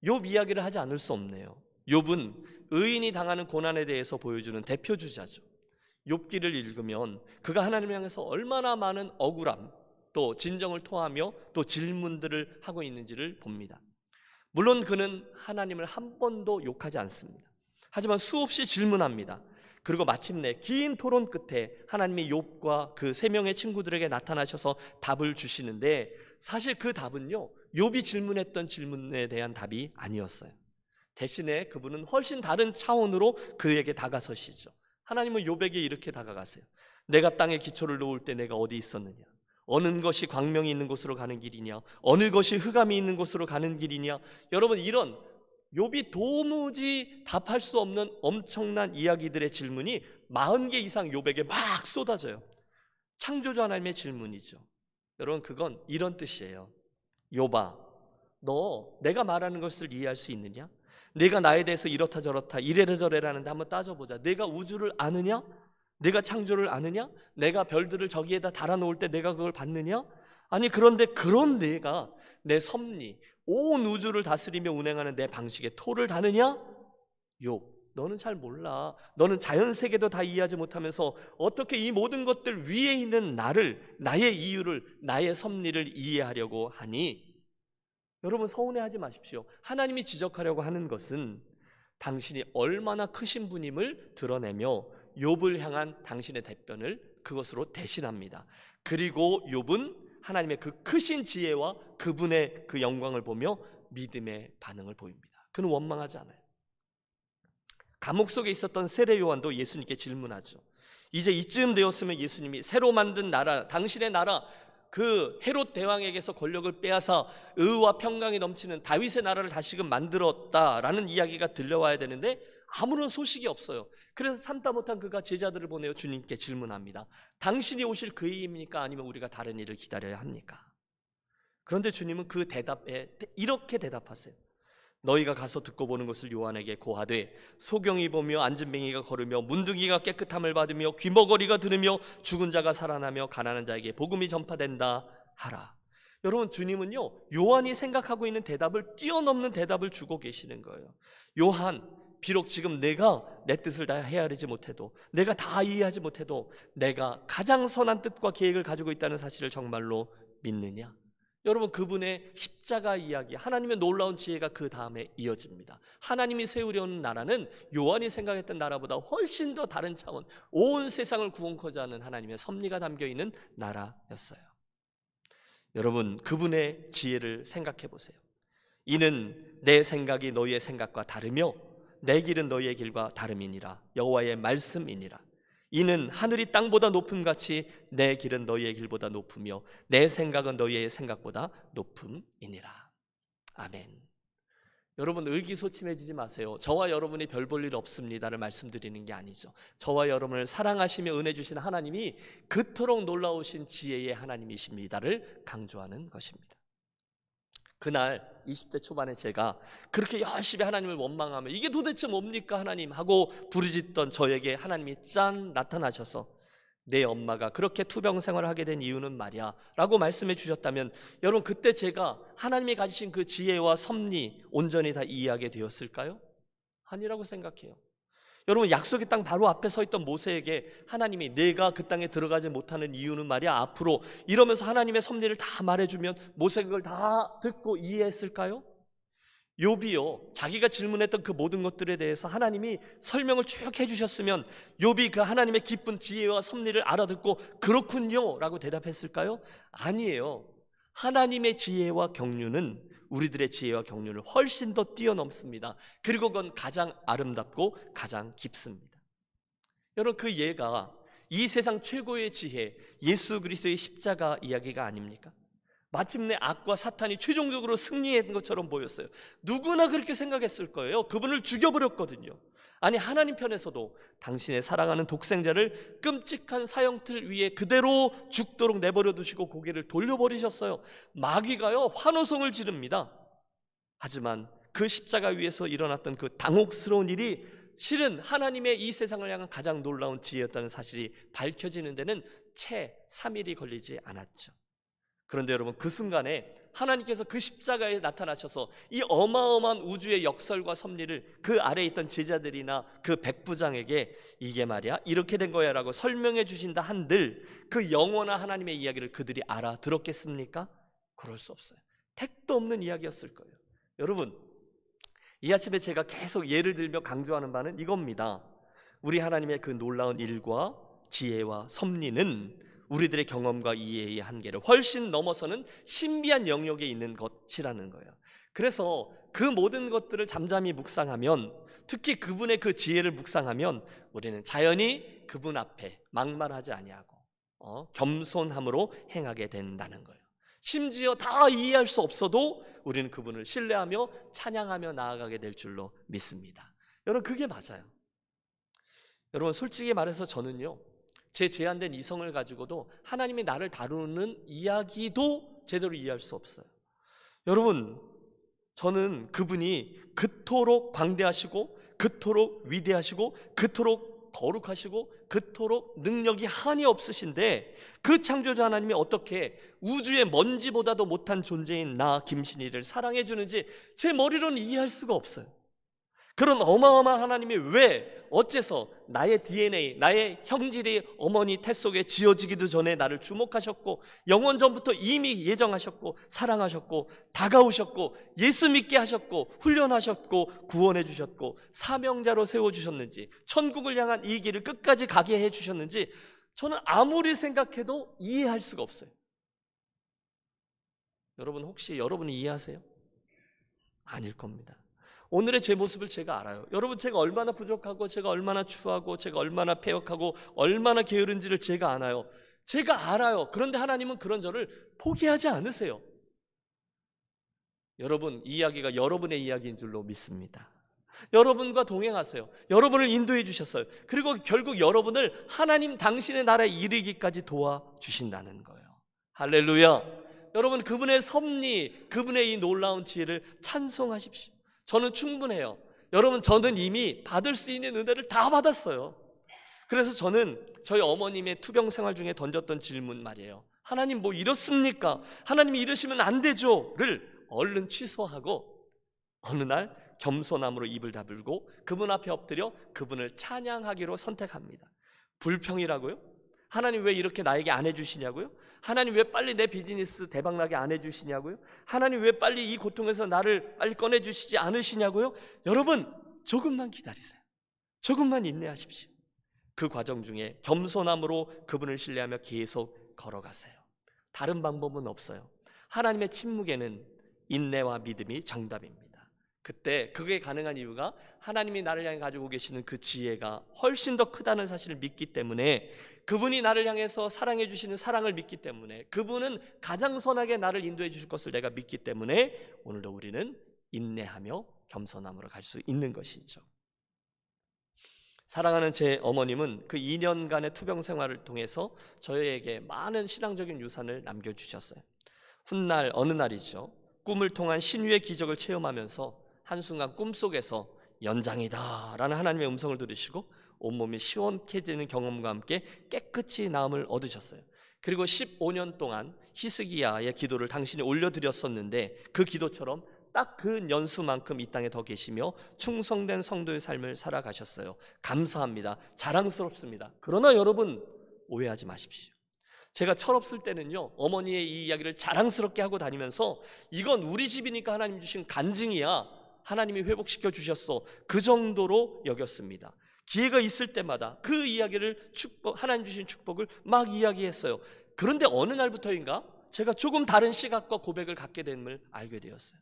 욥 이야기를 하지 않을 수 없네요. 욥은 의인이 당하는 고난에 대해서 보여주는 대표주자죠. 욥기를 읽으면 그가 하나님을 향해서 얼마나 많은 억울함, 또 진정을 토하며 또 질문들을 하고 있는지를 봅니다. 물론 그는 하나님을 한 번도 욕하지 않습니다. 하지만 수없이 질문합니다. 그리고 마침내 긴 토론 끝에 하나님이 욥과 그 세 명의 친구들에게 나타나셔서 답을 주시는데, 사실 그 답은요 욥이 질문했던 질문에 대한 답이 아니었어요. 대신에 그분은 훨씬 다른 차원으로 그에게 다가서시죠. 하나님은 욥에게 이렇게 다가가세요. 내가 땅에 기초를 놓을 때 내가 어디 있었느냐? 어느 것이 광명이 있는 곳으로 가는 길이냐? 어느 것이 흑암이 있는 곳으로 가는 길이냐? 여러분, 이런 욥이 도무지 답할 수 없는 엄청난 이야기들의 질문이 40개 이상 욥에게 막 쏟아져요. 창조주 하나님의 질문이죠. 여러분, 그건 이런 뜻이에요. 욥아, 너 내가 말하는 것을 이해할 수 있느냐? 내가 나에 대해서 이렇다 저렇다 이래라 저래라 하는데 한번 따져보자. 내가 우주를 아느냐? 내가 창조를 아느냐? 내가 별들을 저기에다 달아놓을 때 내가 그걸 봤느냐? 아니, 그런데 그런 내가 내 섭리, 온 우주를 다스리며 운행하는 내 방식에 토를 다느냐? 욥, 너는 잘 몰라. 너는 자연세계도 다 이해하지 못하면서 어떻게 이 모든 것들 위에 있는 나를, 나의 이유를, 나의 섭리를 이해하려고 하니? 여러분, 서운해하지 마십시오. 하나님이 지적하려고 하는 것은 당신이 얼마나 크신 분임을 드러내며 욥을 향한 당신의 답변을 그것으로 대신합니다. 그리고 욥은 하나님의 그 크신 지혜와 그분의 그 영광을 보며 믿음의 반응을 보입니다. 그는 원망하지 않아요. 감옥 속에 있었던 세례 요한도 예수님께 질문하죠. 이제 이쯤 되었으면 예수님이 새로 만든 나라, 당신의 나라, 그 헤롯 대왕에게서 권력을 빼앗아 의와 평강이 넘치는 다윗의 나라를 다시금 만들었다라는 이야기가 들려와야 되는데 아무런 소식이 없어요. 그래서 참다 못한 그가 제자들을 보내어 주님께 질문합니다. 당신이 오실 그이입니까? 아니면 우리가 다른 일을 기다려야 합니까? 그런데 주님은 그 대답에 이렇게 대답하세요. 너희가 가서 듣고 보는 것을 요한에게 고하되 소경이 보며 앉은뱅이가 걸으며 문둥이가 깨끗함을 받으며 귀머거리가 들으며 죽은 자가 살아나며 가난한 자에게 복음이 전파된다 하라. 여러분, 주님은요 요한이 생각하고 있는 대답을 뛰어넘는 대답을 주고 계시는 거예요. 요한, 비록 지금 내가 내 뜻을 다 헤아리지 못해도, 내가 다 이해하지 못해도 내가 가장 선한 뜻과 계획을 가지고 있다는 사실을 정말로 믿느냐? 여러분, 그분의 십자가 이야기, 하나님의 놀라운 지혜가 그 다음에 이어집니다. 하나님이 세우려는 나라는 요한이 생각했던 나라보다 훨씬 더 다른 차원, 온 세상을 구원코자 하는 하나님의 섭리가 담겨있는 나라였어요. 여러분, 그분의 지혜를 생각해 보세요. 이는 내 생각이 너희의 생각과 다르며 내 길은 너희의 길과 다름이니라. 여호와의 말씀이니라. 이는 하늘이 땅보다 높음같이 내 길은 너희의 길보다 높으며 내 생각은 너희의 생각보다 높음이니라. 아멘. 여러분, 의기소침해지지 마세요. 저와 여러분이 별 볼 일 없습니다를 말씀드리는 게 아니죠. 저와 여러분을 사랑하시며 은혜 주신 하나님이 그토록 놀라우신 지혜의 하나님이십니다를 강조하는 것입니다. 그날 20대 초반에 제가 그렇게 열심히 하나님을 원망하며 이게 도대체 뭡니까 하나님 하고 부르짖던 저에게 하나님이 짠 나타나셔서 내 엄마가 그렇게 투병 생활을 하게 된 이유는 말이야 라고 말씀해 주셨다면, 여러분, 그때 제가 하나님이 가지신 그 지혜와 섭리 온전히 다 이해하게 되었을까요? 아니라고 생각해요. 여러분, 약속의 땅 바로 앞에 서 있던 모세에게 하나님이 내가 그 땅에 들어가지 못하는 이유는 말이야 앞으로 이러면서 하나님의 섭리를 다 말해주면 모세가 그걸 다 듣고 이해했을까요? 욥이요, 자기가 질문했던 그 모든 것들에 대해서 하나님이 설명을 쭉 해주셨으면 욥이 그 하나님의 깊은 지혜와 섭리를 알아듣고 그렇군요 라고 대답했을까요? 아니에요. 하나님의 지혜와 경륜은 우리들의 지혜와 경륜을 훨씬 더 뛰어넘습니다. 그리고 그건 가장 아름답고 가장 깊습니다. 여러분, 그 예가 이 세상 최고의 지혜, 예수 그리스도의 십자가 이야기가 아닙니까? 마침내 악과 사탄이 최종적으로 승리한 것처럼 보였어요. 누구나 그렇게 생각했을 거예요. 그분을 죽여버렸거든요. 아니, 하나님 편에서도 당신의 사랑하는 독생자를 끔찍한 사형틀 위에 그대로 죽도록 내버려 두시고 고개를 돌려버리셨어요. 마귀가요 환호성을 지릅니다. 하지만 그 십자가 위에서 일어났던 그 당혹스러운 일이 실은 하나님의 이 세상을 향한 가장 놀라운 지혜였다는 사실이 밝혀지는 데는 채 3일이 걸리지 않았죠. 그런데 여러분, 그 순간에 하나님께서 그 십자가에 나타나셔서 이 어마어마한 우주의 역설과 섭리를 그 아래에 있던 제자들이나 그 백부장에게 이게 말이야 이렇게 된 거야 라고 설명해 주신다 한들 그 영원한 하나님의 이야기를 그들이 알아들었겠습니까? 그럴 수 없어요. 택도 없는 이야기였을 거예요. 여러분, 이 아침에 제가 계속 예를 들며 강조하는 바는 이겁니다. 우리 하나님의 그 놀라운 일과 지혜와 섭리는 우리들의 경험과 이해의 한계를 훨씬 넘어서는 신비한 영역에 있는 것이라는 거예요. 그래서 그 모든 것들을 잠잠히 묵상하면, 특히 그분의 그 지혜를 묵상하면 우리는 자연히 그분 앞에 막말하지 아니하고 겸손함으로 행하게 된다는 거예요. 심지어 다 이해할 수 없어도 우리는 그분을 신뢰하며 찬양하며 나아가게 될 줄로 믿습니다. 여러분, 그게 맞아요. 여러분, 솔직히 말해서 저는요, 제 제한된 이성을 가지고도 하나님이 나를 다루는 이야기도 제대로 이해할 수 없어요. 여러분, 저는 그분이 그토록 광대하시고 그토록 위대하시고 그토록 거룩하시고 그토록 능력이 한이 없으신데 그 창조자 하나님이 어떻게 우주의 먼지보다도 못한 존재인 나 김신희를 사랑해 주는지 제 머리로는 이해할 수가 없어요. 그런 어마어마한 하나님이 왜 어째서 나의 DNA, 나의 형질이 어머니 태 속에 지어지기도 전에 나를 주목하셨고 영원 전부터 이미 예정하셨고 사랑하셨고 다가오셨고 예수 믿게 하셨고 훈련하셨고 구원해 주셨고 사명자로 세워주셨는지 천국을 향한 이 길을 끝까지 가게 해주셨는지 저는 아무리 생각해도 이해할 수가 없어요. 여러분, 혹시 여러분이 이해하세요? 아닐 겁니다. 오늘의 제 모습을 제가 알아요. 여러분, 제가 얼마나 부족하고 제가 얼마나 추하고 제가 얼마나 패역하고 얼마나 게으른지를 제가 알아요. 제가 알아요. 그런데 하나님은 그런 저를 포기하지 않으세요. 여러분, 이 이야기가 여러분의 이야기인 줄로 믿습니다. 여러분과 동행하세요. 여러분을 인도해 주셨어요. 그리고 결국 여러분을 하나님 당신의 나라에 이르기까지 도와주신다는 거예요. 할렐루야. 여러분, 그분의 섭리, 그분의 이 놀라운 지혜를 찬송하십시오. 저는 충분해요. 여러분, 저는 이미 받을 수 있는 은혜를 다 받았어요. 그래서 저는 저희 어머님의 투병 생활 중에 던졌던 질문 말이에요. 하나님 뭐 이렇습니까? 하나님이 이러시면 안 되죠?를 얼른 취소하고 어느 날 겸손함으로 입을 다물고 그분 앞에 엎드려 그분을 찬양하기로 선택합니다. 불평이라고요? 하나님 왜 이렇게 나에게 안 해주시냐고요? 하나님 왜 빨리 내 비즈니스 대박나게 안 해주시냐고요? 하나님 왜 빨리 이 고통에서 나를 빨리 꺼내주시지 않으시냐고요? 여러분, 조금만 기다리세요. 조금만 인내하십시오. 그 과정 중에 겸손함으로 그분을 신뢰하며 계속 걸어가세요. 다른 방법은 없어요. 하나님의 침묵에는 인내와 믿음이 정답입니다. 그때 그게 가능한 이유가 하나님이 나를 향해 가지고 계시는 그 지혜가 훨씬 더 크다는 사실을 믿기 때문에, 그분이 나를 향해서 사랑해 주시는 사랑을 믿기 때문에, 그분은 가장 선하게 나를 인도해 주실 것을 내가 믿기 때문에 오늘도 우리는 인내하며 겸손함으로 갈 수 있는 것이죠. 사랑하는 제 어머님은 그 2년간의 투병 생활을 통해서 저에게 많은 신앙적인 유산을 남겨주셨어요. 훗날 어느 날이죠, 꿈을 통한 신유의 기적을 체험하면서 한순간 꿈속에서 연장이다 라는 하나님의 음성을 들으시고 온몸이 시원해지는 경험과 함께 깨끗이 나음을 얻으셨어요. 그리고 15년 동안 히스기야의 기도를 당신이 올려드렸었는데 그 기도처럼 딱 그 연수만큼 이 땅에 더 계시며 충성된 성도의 삶을 살아가셨어요. 감사합니다. 자랑스럽습니다. 그러나 여러분, 오해하지 마십시오. 제가 철없을 때는요, 어머니의 이 이야기를 자랑스럽게 하고 다니면서 이건 우리 집이니까 하나님 주신 간증이야, 하나님이 회복시켜 주셨어, 그 정도로 여겼습니다. 기회가 있을 때마다 그 이야기를 하나님 주신 축복을 막 이야기했어요. 그런데 어느 날부터인가 제가 조금 다른 시각과 고백을 갖게 됨을 알게 되었어요.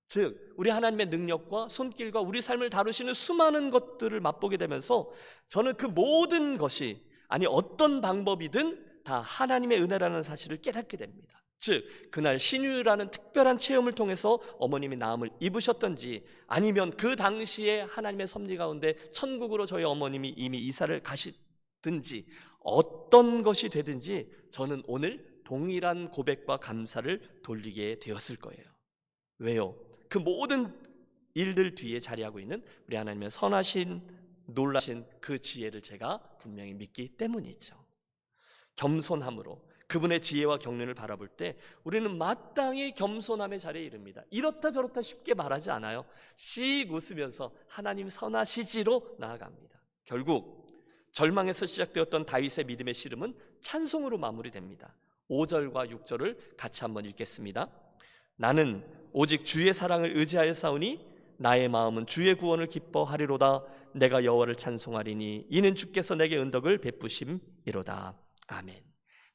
즉, 우리 하나님의 능력과 손길과 우리 삶을 다루시는 수많은 것들을 맛보게 되면서 저는 그 모든 것이, 아니 어떤 방법이든 다 하나님의 은혜라는 사실을 깨닫게 됩니다. 즉, 그날 신유라는 특별한 체험을 통해서 어머님이 나음을 입으셨던지, 아니면 그 당시에 하나님의 섭리 가운데 천국으로 저희 어머님이 이미 이사를 가시든지, 어떤 것이 되든지 저는 오늘 동일한 고백과 감사를 돌리게 되었을 거예요. 왜요? 그 모든 일들 뒤에 자리하고 있는 우리 하나님의 선하신 놀라신 그 지혜를 제가 분명히 믿기 때문이죠. 겸손함으로 그분의 지혜와 경륜을 바라볼 때 우리는 마땅히 겸손함의 자리에 이릅니다. 이렇다 저렇다 쉽게 말하지 않아요. 씩 웃으면서 하나님 선하시지로 나아갑니다. 결국 절망에서 시작되었던 다윗의 믿음의 씨름은 찬송으로 마무리됩니다. 5절과 6절을 같이 한번 읽겠습니다. 나는 오직 주의 사랑을 의지하여 싸우니 나의 마음은 주의 구원을 기뻐하리로다. 내가 여호와를 찬송하리니 이는 주께서 내게 은덕을 베푸심이로다. 아멘.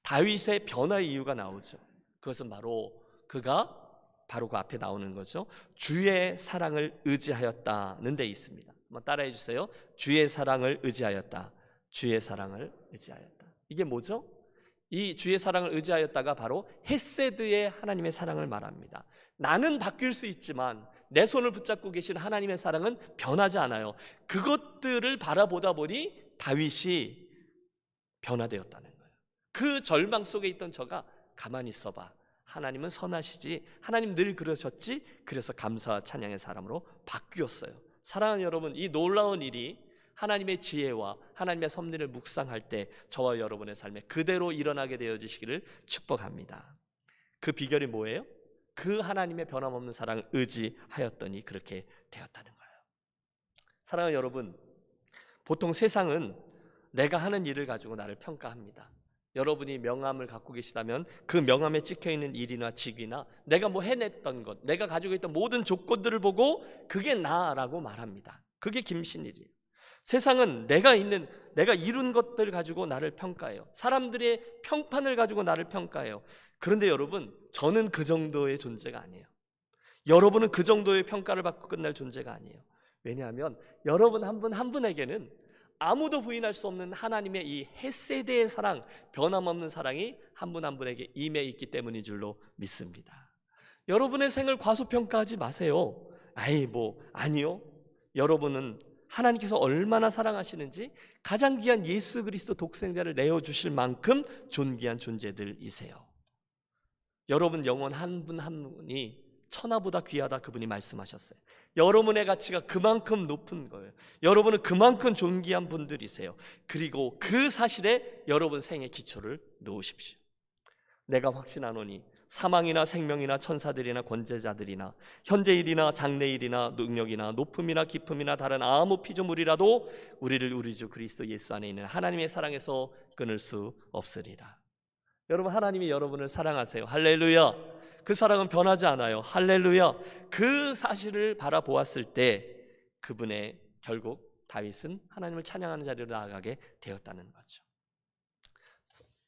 다윗의 변화의 이유가 나오죠. 그것은 바로 그 앞에 나오는 거죠. 주의 사랑을 의지하였다는 데 있습니다. 한번 따라해 주세요. 주의 사랑을 의지하였다. 주의 사랑을 의지하였다. 이게 뭐죠? 이 주의 사랑을 의지하였다가 바로 헤세드의 하나님의 사랑을 말합니다. 나는 바뀔 수 있지만 내 손을 붙잡고 계신 하나님의 사랑은 변하지 않아요. 그것들을 바라보다 보니 다윗이 변화되었다는 거예요. 그 절망 속에 있던 저가 가만히 있어봐, 하나님은 선하시지, 하나님 늘 그러셨지, 그래서 감사와 찬양의 사람으로 바뀌었어요. 사랑하는 여러분, 이 놀라운 일이 하나님의 지혜와 하나님의 섭리를 묵상할 때 저와 여러분의 삶에 그대로 일어나게 되어지시기를 축복합니다. 그 비결이 뭐예요? 그 하나님의 변함없는 사랑을 의지하였더니 그렇게 되었다는 거예요. 사랑하는 여러분, 보통 세상은 내가 하는 일을 가지고 나를 평가합니다. 여러분이 명함을 갖고 계시다면 그 명함에 찍혀있는 일이나 직위나 내가 뭐 해냈던 것, 내가 가지고 있던 모든 조건들을 보고 그게 나라고 말합니다. 그게 김신일이에요. 세상은 내가 이룬 것들 가지고 나를 평가해요. 사람들의 평판을 가지고 나를 평가해요. 그런데 여러분, 저는 그 정도의 존재가 아니에요. 여러분은 그 정도의 평가를 받고 끝날 존재가 아니에요. 왜냐하면 여러분 한 분 한 분에게는 아무도 부인할 수 없는 하나님의 이 헤세드의 사랑, 변함없는 사랑이 한 분 한 분에게 임해 있기 때문인 줄로 믿습니다. 여러분의 생을 과소평가하지 마세요. 아니요. 여러분은 하나님께서 얼마나 사랑하시는지 가장 귀한 예수 그리스도 독생자를 내어주실 만큼 존귀한 존재들이세요. 여러분 영혼 한 분 한 분이 천하보다 귀하다 그분이 말씀하셨어요. 여러분의 가치가 그만큼 높은 거예요. 여러분은 그만큼 존귀한 분들이세요. 그리고 그 사실에 여러분 생의 기초를 놓으십시오. 내가 확신하노니 사망이나 생명이나 천사들이나 권세자들이나 현재일이나 장래일이나 능력이나 높음이나 깊음이나 다른 아무 피조물이라도 우리를 우리 주 그리스도 예수 안에 있는 하나님의 사랑에서 끊을 수 없으리라. 여러분, 하나님이 여러분을 사랑하세요. 할렐루야. 그 사랑은 변하지 않아요. 할렐루야. 그 사실을 바라보았을 때 그분의 결국 다윗은 하나님을 찬양하는 자리로 나아가게 되었다는 거죠.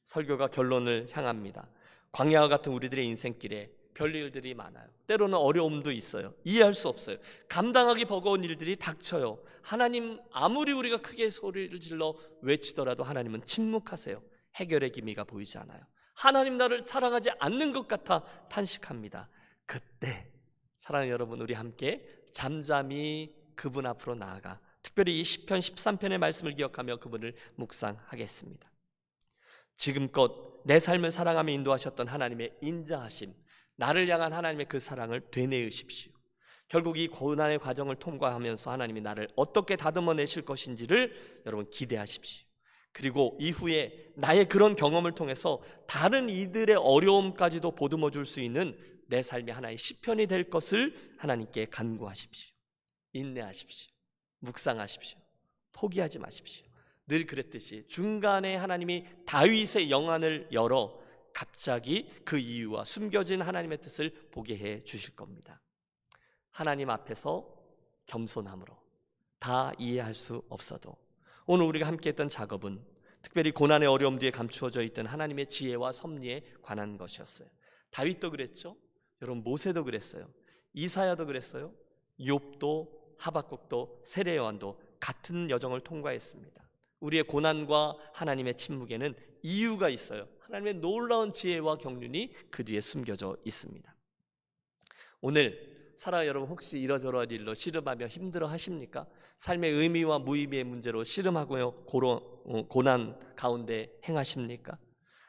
설교가 결론을 향합니다. 광야와 같은 우리들의 인생길에 별일들이 많아요. 때로는 어려움도 있어요. 이해할 수 없어요. 감당하기 버거운 일들이 닥쳐요. 하나님, 아무리 우리가 크게 소리를 질러 외치더라도 하나님은 침묵하세요. 해결의 기미가 보이지 않아요. 하나님 나를 사랑하지 않는 것 같아 탄식합니다. 그때 사랑하는 여러분, 우리 함께 잠잠히 그분 앞으로 나아가 특별히 이 시편 13편의 말씀을 기억하며 그분을 묵상하겠습니다. 지금껏 내 삶을 사랑하며 인도하셨던 하나님의 인자하심, 나를 향한 하나님의 그 사랑을 되뇌으십시오. 결국 이 고난의 과정을 통과하면서 하나님이 나를 어떻게 다듬어내실 것인지를 여러분 기대하십시오. 그리고 이후에 나의 그런 경험을 통해서 다른 이들의 어려움까지도 보듬어 줄 수 있는 내 삶이 하나의 시편이 될 것을 하나님께 간구하십시오. 인내하십시오. 묵상하십시오. 포기하지 마십시오. 늘 그랬듯이 중간에 하나님이 다윗의 영안을 열어 갑자기 그 이유와 숨겨진 하나님의 뜻을 보게 해 주실 겁니다. 하나님 앞에서 겸손함으로 다 이해할 수 없어도 오늘 우리가 함께 했던 작업은 특별히 고난의 어려움 뒤에 감추어져 있던 하나님의 지혜와 섭리에 관한 것이었어요. 다윗도 그랬죠. 여러분, 모세도 그랬어요. 이사야도 그랬어요. 욥도, 하박국도, 세례요한도 같은 여정을 통과했습니다. 우리의 고난과 하나님의 침묵에는 이유가 있어요. 하나님의 놀라운 지혜와 경륜이 그 뒤에 숨겨져 있습니다. 오늘 사랑하는 여러분, 혹시 이러저러한 일로 씨름하며 힘들어 하십니까? 삶의 의미와 무의미의 문제로 씨름하고요 고난 가운데 행하십니까?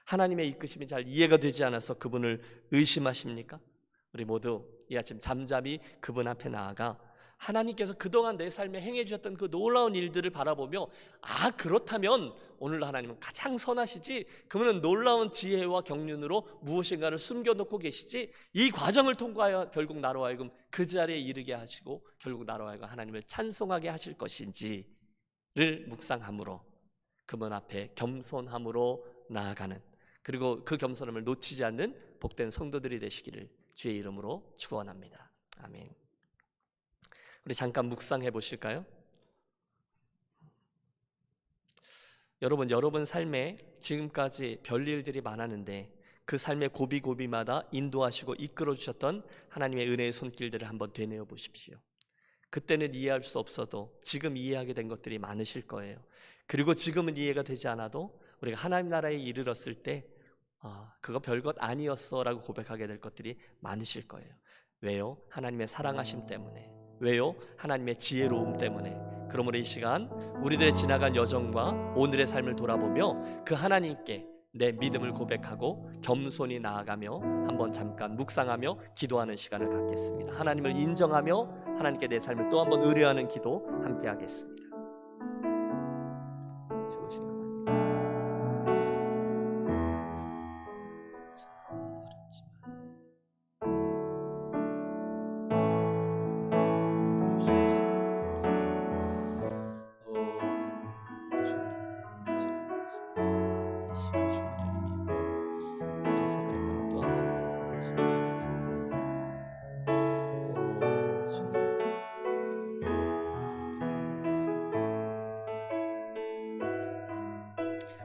하나님의 이끄심이 잘 이해가 되지 않아서 그분을 의심하십니까? 우리 모두 이 아침 잠잠히 그분 앞에 나아가 하나님께서 그동안 내 삶에 행해 주셨던 그 놀라운 일들을 바라보며 그렇다면 오늘 하나님은 가장 선하시지, 그분은 놀라운 지혜와 경륜으로 무엇인가를 숨겨놓고 계시지, 이 과정을 통과하여 결국 나로 하여금 그 자리에 이르게 하시고 결국 나로 하여금 하나님을 찬송하게 하실 것인지를 묵상함으로 그분 앞에 겸손함으로 나아가는, 그리고 그 겸손함을 놓치지 않는 복된 성도들이 되시기를 주의 이름으로 축원합니다. 아멘. 우리 잠깐 묵상해 보실까요? 여러분 삶에 지금까지 별일들이 많았는데 그 삶의 고비고비마다 인도하시고 이끌어 주셨던 하나님의 은혜의 손길들을 한번 되뇌어 보십시오. 그때는 이해할 수 없어도 지금 이해하게 된 것들이 많으실 거예요. 그리고 지금은 이해가 되지 않아도 우리가 하나님 나라에 이르렀을 때 그거 별것 아니었어 라고 고백하게 될 것들이 많으실 거예요. 왜요? 하나님의 사랑하심 때문에. 왜요? 하나님의 지혜로움 때문에. 그러므로 이 시간 우리들의 지나간 여정과 오늘의 삶을 돌아보며 그 하나님께 내 믿음을 고백하고 겸손히 나아가며 한번 잠깐 묵상하며 기도하는 시간을 갖겠습니다. 하나님을 인정하며 하나님께 내 삶을 또 한번 의뢰하는 기도 함께 하겠습니다. 좋으신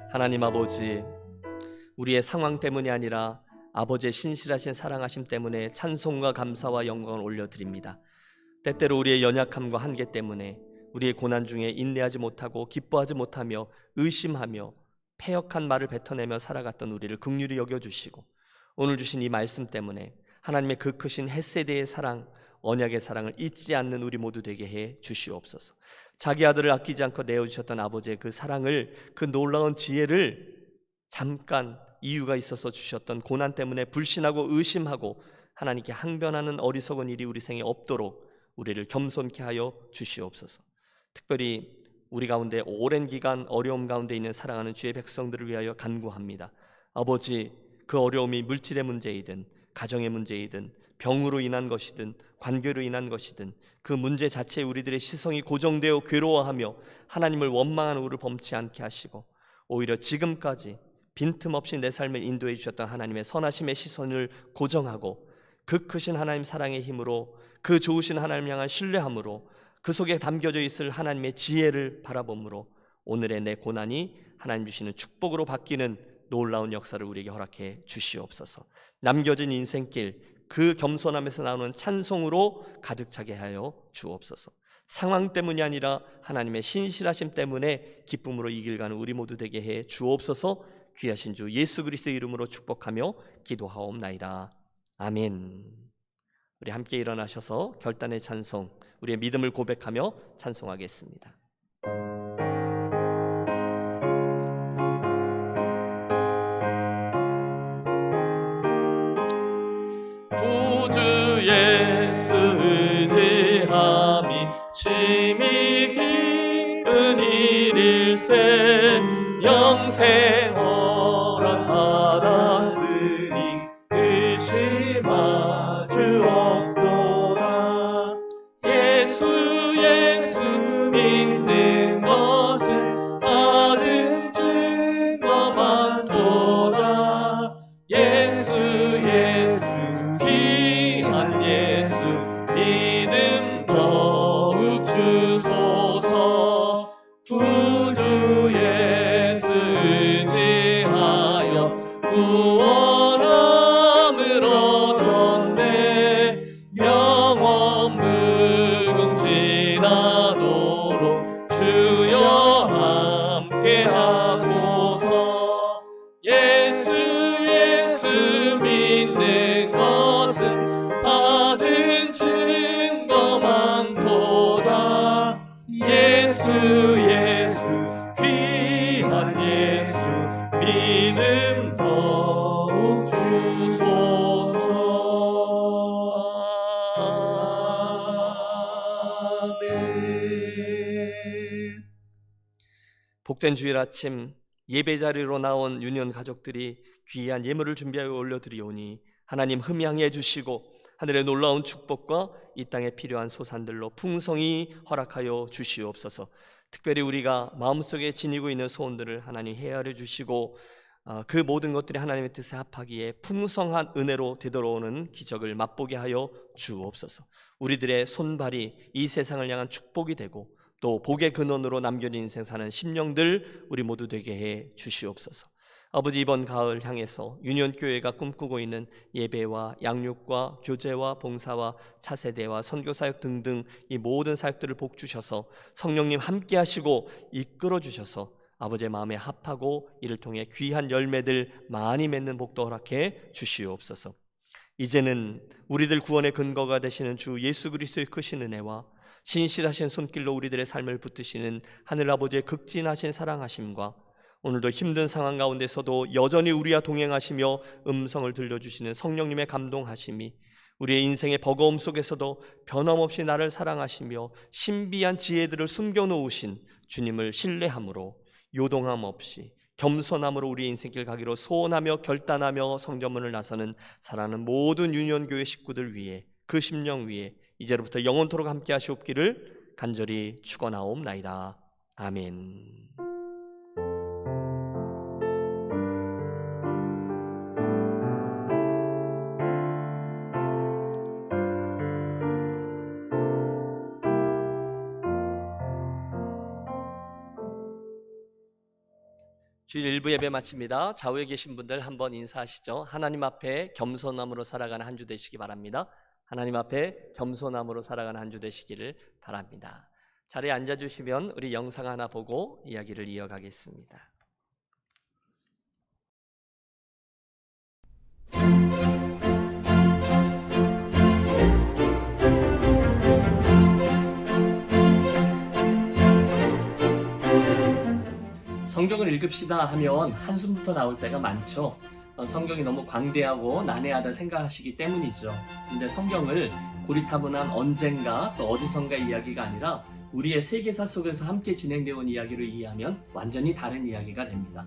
하나님, 하나님 아버지, 우리의 상황 때문이 아니라 아버지의 신실하신 사랑하심 때문에 찬송과 감사와 영광을 올려드립니다. 때때로 우리의 연약함과 한계 때문에 우리의 고난 중에 인내하지 못하고 기뻐하지 못하며 의심하며 패역한 말을 뱉어내며 살아갔던 우리를 긍휼히 여겨주시고 오늘 주신 이 말씀 때문에 하나님의 그 크신 헷세대의 사랑, 언약의 사랑을 잊지 않는 우리 모두 되게 해 주시옵소서. 자기 아들을 아끼지 않고 내어주셨던 아버지의 그 사랑을, 그 놀라운 지혜를 잠깐 이유가 있어서 주셨던 고난 때문에 불신하고 의심하고 하나님께 항변하는 어리석은 일이 우리 생에 없도록 우리를 겸손케 하여 주시옵소서. 특별히 우리 가운데 오랜 기간 어려움 가운데 있는 사랑하는 주의 백성들을 위하여 간구합니다. 아버지, 그 어려움이 물질의 문제이든 가정의 문제이든 병으로 인한 것이든 관계로 인한 것이든 그 문제 자체에 우리들의 시선이 고정되어 괴로워하며 하나님을 원망하는 우리를 범치 않게 하시고, 오히려 지금까지 빈틈없이 내 삶을 인도해 주셨던 하나님의 선하심의 시선을 고정하고 그 크신 하나님 사랑의 힘으로, 그 좋으신 하나님 향한 신뢰함으로, 그 속에 담겨져 있을 하나님의 지혜를 바라봄으로 오늘의 내 고난이 하나님 주시는 축복으로 바뀌는 놀라운 역사를 우리에게 허락해 주시옵소서. 남겨진 인생길, 그 겸손함에서 나오는 찬송으로 가득 차게 하여 주옵소서. 상황 때문이 아니라 하나님의 신실하심 때문에 기쁨으로 이 길 가는 우리 모두 되게 해 주옵소서. 귀하신 주 예수 그리스도의 이름으로 축복하며 기도하옵나이다. 아멘. 우리 함께 일어나셔서 결단의 찬송, 우리의 믿음을 고백하며 찬송하겠습니다. 구주 예수 의지함이 심히 기쁜 일일세, 영생 허락 받았으니 의심하주 없도다. 예수 믿는 것은 받은 증거 많도다. 예수 귀한 예수 믿음 더욱 주소서. 구주 예수 의지하여 구원함을 얻었네. 영원 무궁지나도록 주여 함께 하소서. 예수 믿는 것은 받은 증거 많도다. 예수 귀한 예수 믿음 더욱 주소서. 아멘. 복된 주일 아침 예배 자리로 나온 유년 가족들이 귀한 예물을 준비하여 올려드리오니 하나님 흠양해 주시고 하늘의 놀라운 축복과 이 땅에 필요한 소산들로 풍성히 허락하여 주시옵소서. 특별히 우리가 마음속에 지니고 있는 소원들을 하나님 헤아려 주시고 그 모든 것들이 하나님의 뜻에 합하기에 풍성한 은혜로 되돌아오는 기적을 맛보게 하여 주옵소서. 우리들의 손발이 이 세상을 향한 축복이 되고 또 복의 근원으로 남겨진 인생 사는 심령들 우리 모두 되게 해 주시옵소서. 아버지, 이번 가을 향해서 유년교회가 꿈꾸고 있는 예배와 양육과 교제와 봉사와 차세대와 선교사역 등등 이 모든 사역들을 복 주셔서 성령님 함께 하시고 이끌어 주셔서 아버지의 마음에 합하고 이를 통해 귀한 열매들 많이 맺는 복도 허락해 주시옵소서. 이제는 우리들 구원의 근거가 되시는 주 예수 그리스도의 크신 은혜와 신실하신 손길로 우리들의 삶을 붙드시는 하늘아버지의 극진하신 사랑하심과 오늘도 힘든 상황 가운데서도 여전히 우리와 동행하시며 음성을 들려주시는 성령님의 감동하심이 우리의 인생의 버거움 속에서도 변함없이 나를 사랑하시며 신비한 지혜들을 숨겨놓으신 주님을 신뢰함으로 요동함 없이 겸손함으로 우리의 인생길 가기로 소원하며 결단하며 성전문을 나서는 사랑하는 모든 유년교회 식구들 위해, 그 심령 위에 이제로부터 영원토록 함께 하시옵기를 간절히 축원하옵나이다. 아멘. 주일 일부 예배 마칩니다. 좌우에 계신 분들 한번 인사하시죠. 하나님 앞에 겸손함으로 살아가는 한 주 되시기 바랍니다. 하나님 앞에 겸손함으로 살아가는 한 주 되시기를 바랍니다. 자리에 앉아주시면 우리 영상 하나 보고 이야기를 이어가겠습니다. 성경을 읽읍시다 하면 한숨부터 나올 때가 많죠. 성경이 너무 광대하고 난해하다 생각하시기 때문이죠. 근데 성경을 고리타분한 언젠가 또 어디선가 이야기가 아니라 우리의 세계사 속에서 함께 진행되어 온 이야기로 이해하면 완전히 다른 이야기가 됩니다.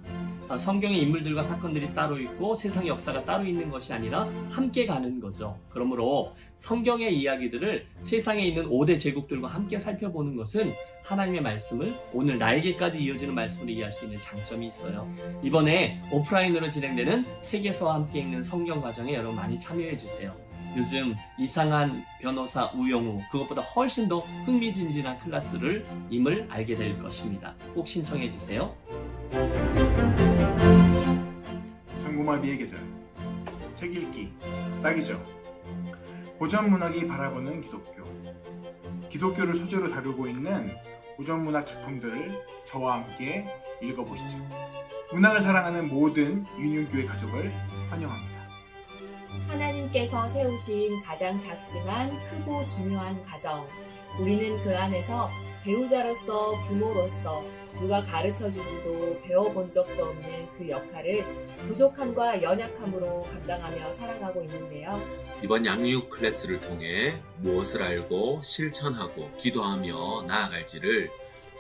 성경의 인물들과 사건들이 따로 있고 세상 역사가 따로 있는 것이 아니라 함께 가는 거죠. 그러므로 성경의 이야기들을 세상에 있는 5대 제국들과 함께 살펴보는 것은 하나님의 말씀을 오늘 나에게까지 이어지는 말씀으로 이해할 수 있는 장점이 있어요. 이번에 오프라인으로 진행되는 세계사와 함께 읽는 성경 과정에 여러분 많이 참여해 주세요. 요즘 이상한 변호사 우영우, 그것보다 훨씬 더 흥미진진한 클래스를 임을 알게 될 것입니다. 꼭 신청해 주세요. 성고마비의 계절, 책 읽기 딱이죠. 고전 문학이 바라보는 기독교, 기독교를 소재로 다루고 있는 고전 문학 작품들을 저와 함께 읽어보시죠. 문학을 사랑하는 모든 윤윤교회 가족을 환영합니다. 하나님께서 세우신 가장 작지만 크고 중요한 가정. 우리는 그 안에서 배우자로서, 부모로서 누가 가르쳐주지도 배워본 적도 없는 그 역할을 부족함과 연약함으로 감당하며 살아가고 있는데요. 이번 양육 클래스를 통해 무엇을 알고 실천하고 기도하며 나아갈지를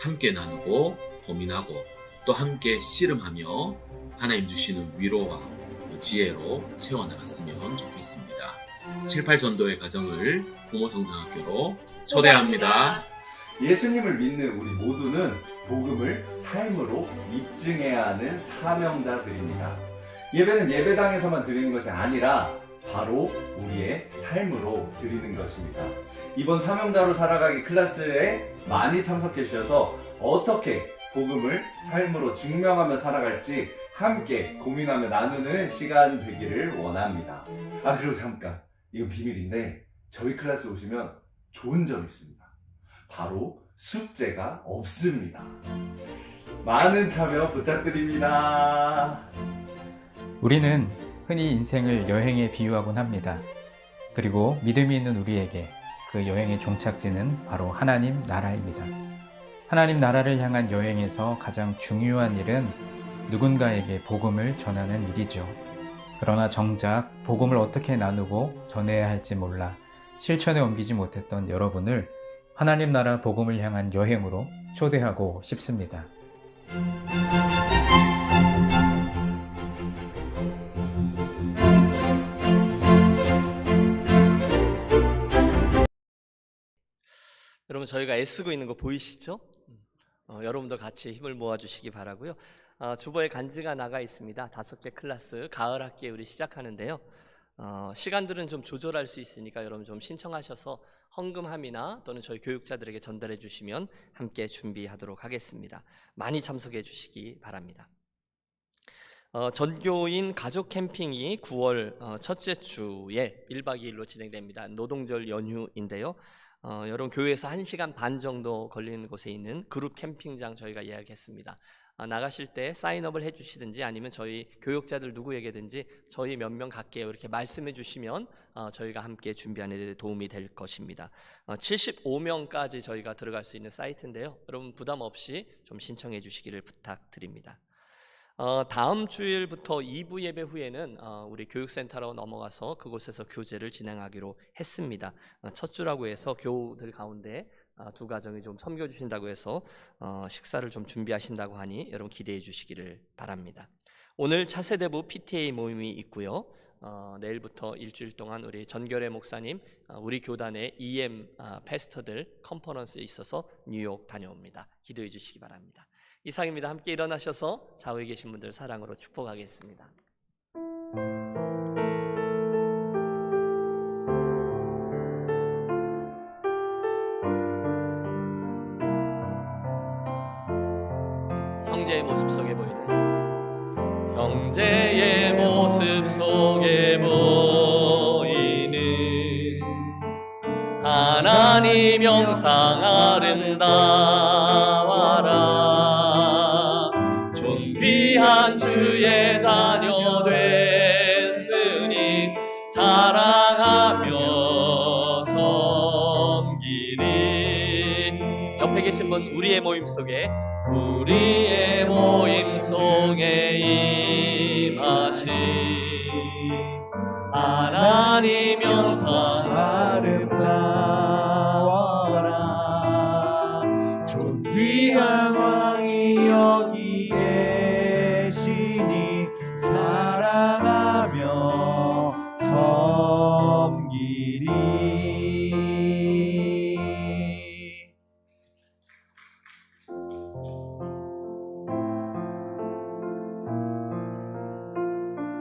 함께 나누고 고민하고 또 함께 씨름하며 하나님 주시는 위로와 지혜로 채워나갔으면 좋겠습니다. 7.8 전도의 가정을 부모성장학교로 초대합니다. 예수님을 믿는 우리 모두는 복음을 삶으로 입증해야 하는 사명자들입니다. 예배는 예배당에서만 드리는 것이 아니라 바로 우리의 삶으로 드리는 것입니다. 이번 사명자로 살아가기 클래스에 많이 참석해 주셔서 어떻게 복음을 삶으로 증명하며 살아갈지 함께 고민하며 나누는 시간 되기를 원합니다. 그리고 잠깐, 이건 비밀인데 저희 클래스 오시면 좋은 점이 있습니다. 바로 숙제가 없습니다. 많은 참여 부탁드립니다. 우리는 흔히 인생을 여행에 비유하곤 합니다. 그리고 믿음이 있는 우리에게 그 여행의 종착지는 바로 하나님 나라입니다. 하나님 나라를 향한 여행에서 가장 중요한 일은 누군가에게 복음을 전하는 일이죠. 그러나 정작 복음을 어떻게 나누고 전해야 할지 몰라 실천에 옮기지 못했던 여러분을 하나님 나라 복음을 향한 여행으로 초대하고 싶습니다. 여러분, 저희가 애쓰고 있는 거 보이시죠? 여러분도 같이 힘을 모아주시기 바라고요. 주보에 간지가 나가 있습니다. 5개 클래스 가을 학기에 우리 시작하는데요. 시간들은 좀 조절할 수 있으니까 여러분 좀 신청하셔서 헌금함이나 또는 저희 교육자들에게 전달해 주시면 함께 준비하도록 하겠습니다. 많이 참석해 주시기 바랍니다. 전교인 가족 캠핑이 9월 첫째 주에 1박 2일로 진행됩니다. 노동절 연휴인데요. 여러분 교회에서 1시간 반 정도 걸리는 곳에 있는 그룹 캠핑장 저희가 예약했습니다. 나가실 때 사인업을 해주시든지 아니면 저희 교육자들 누구에게든지 저희 몇 명 갈게요 이렇게 말씀해 주시면 저희가 함께 준비하는 데 도움이 될 것입니다. 75명까지 저희가 들어갈 수 있는 사이트인데요. 여러분 부담 없이 좀 신청해 주시기를 부탁드립니다. 다음 주일부터 2부 예배 후에는 우리 교육센터로 넘어가서 그곳에서 교제를 진행하기로 했습니다. 첫 주라고 해서 교우들 가운데 두 가정이 좀 섬겨주신다고 해서 식사를 좀 준비하신다고 하니 여러분 기대해 주시기를 바랍니다. 오늘 차세대부 PTA 모임이 있고요. 내일부터 일주일 동안 우리 전결의 목사님 우리 교단의 EM 패스터들 컨퍼런스에 있어서 뉴욕 다녀옵니다. 기도해 주시기 바랍니다. 이상입니다. 함께 일어나셔서 좌우에 계신 분들 사랑으로 축복하겠습니다. 형제의 모습 속에 보이는 형제의 모습 속에 보이는 하나님 영상 아름다워라 존귀한 주의 자녀 됐으니 사랑하며 섬기리. 옆에 계신 분 우리의 모임 속에 우리의 모임 속에 임하신 하나님 영광 아름다워라 존귀한 왕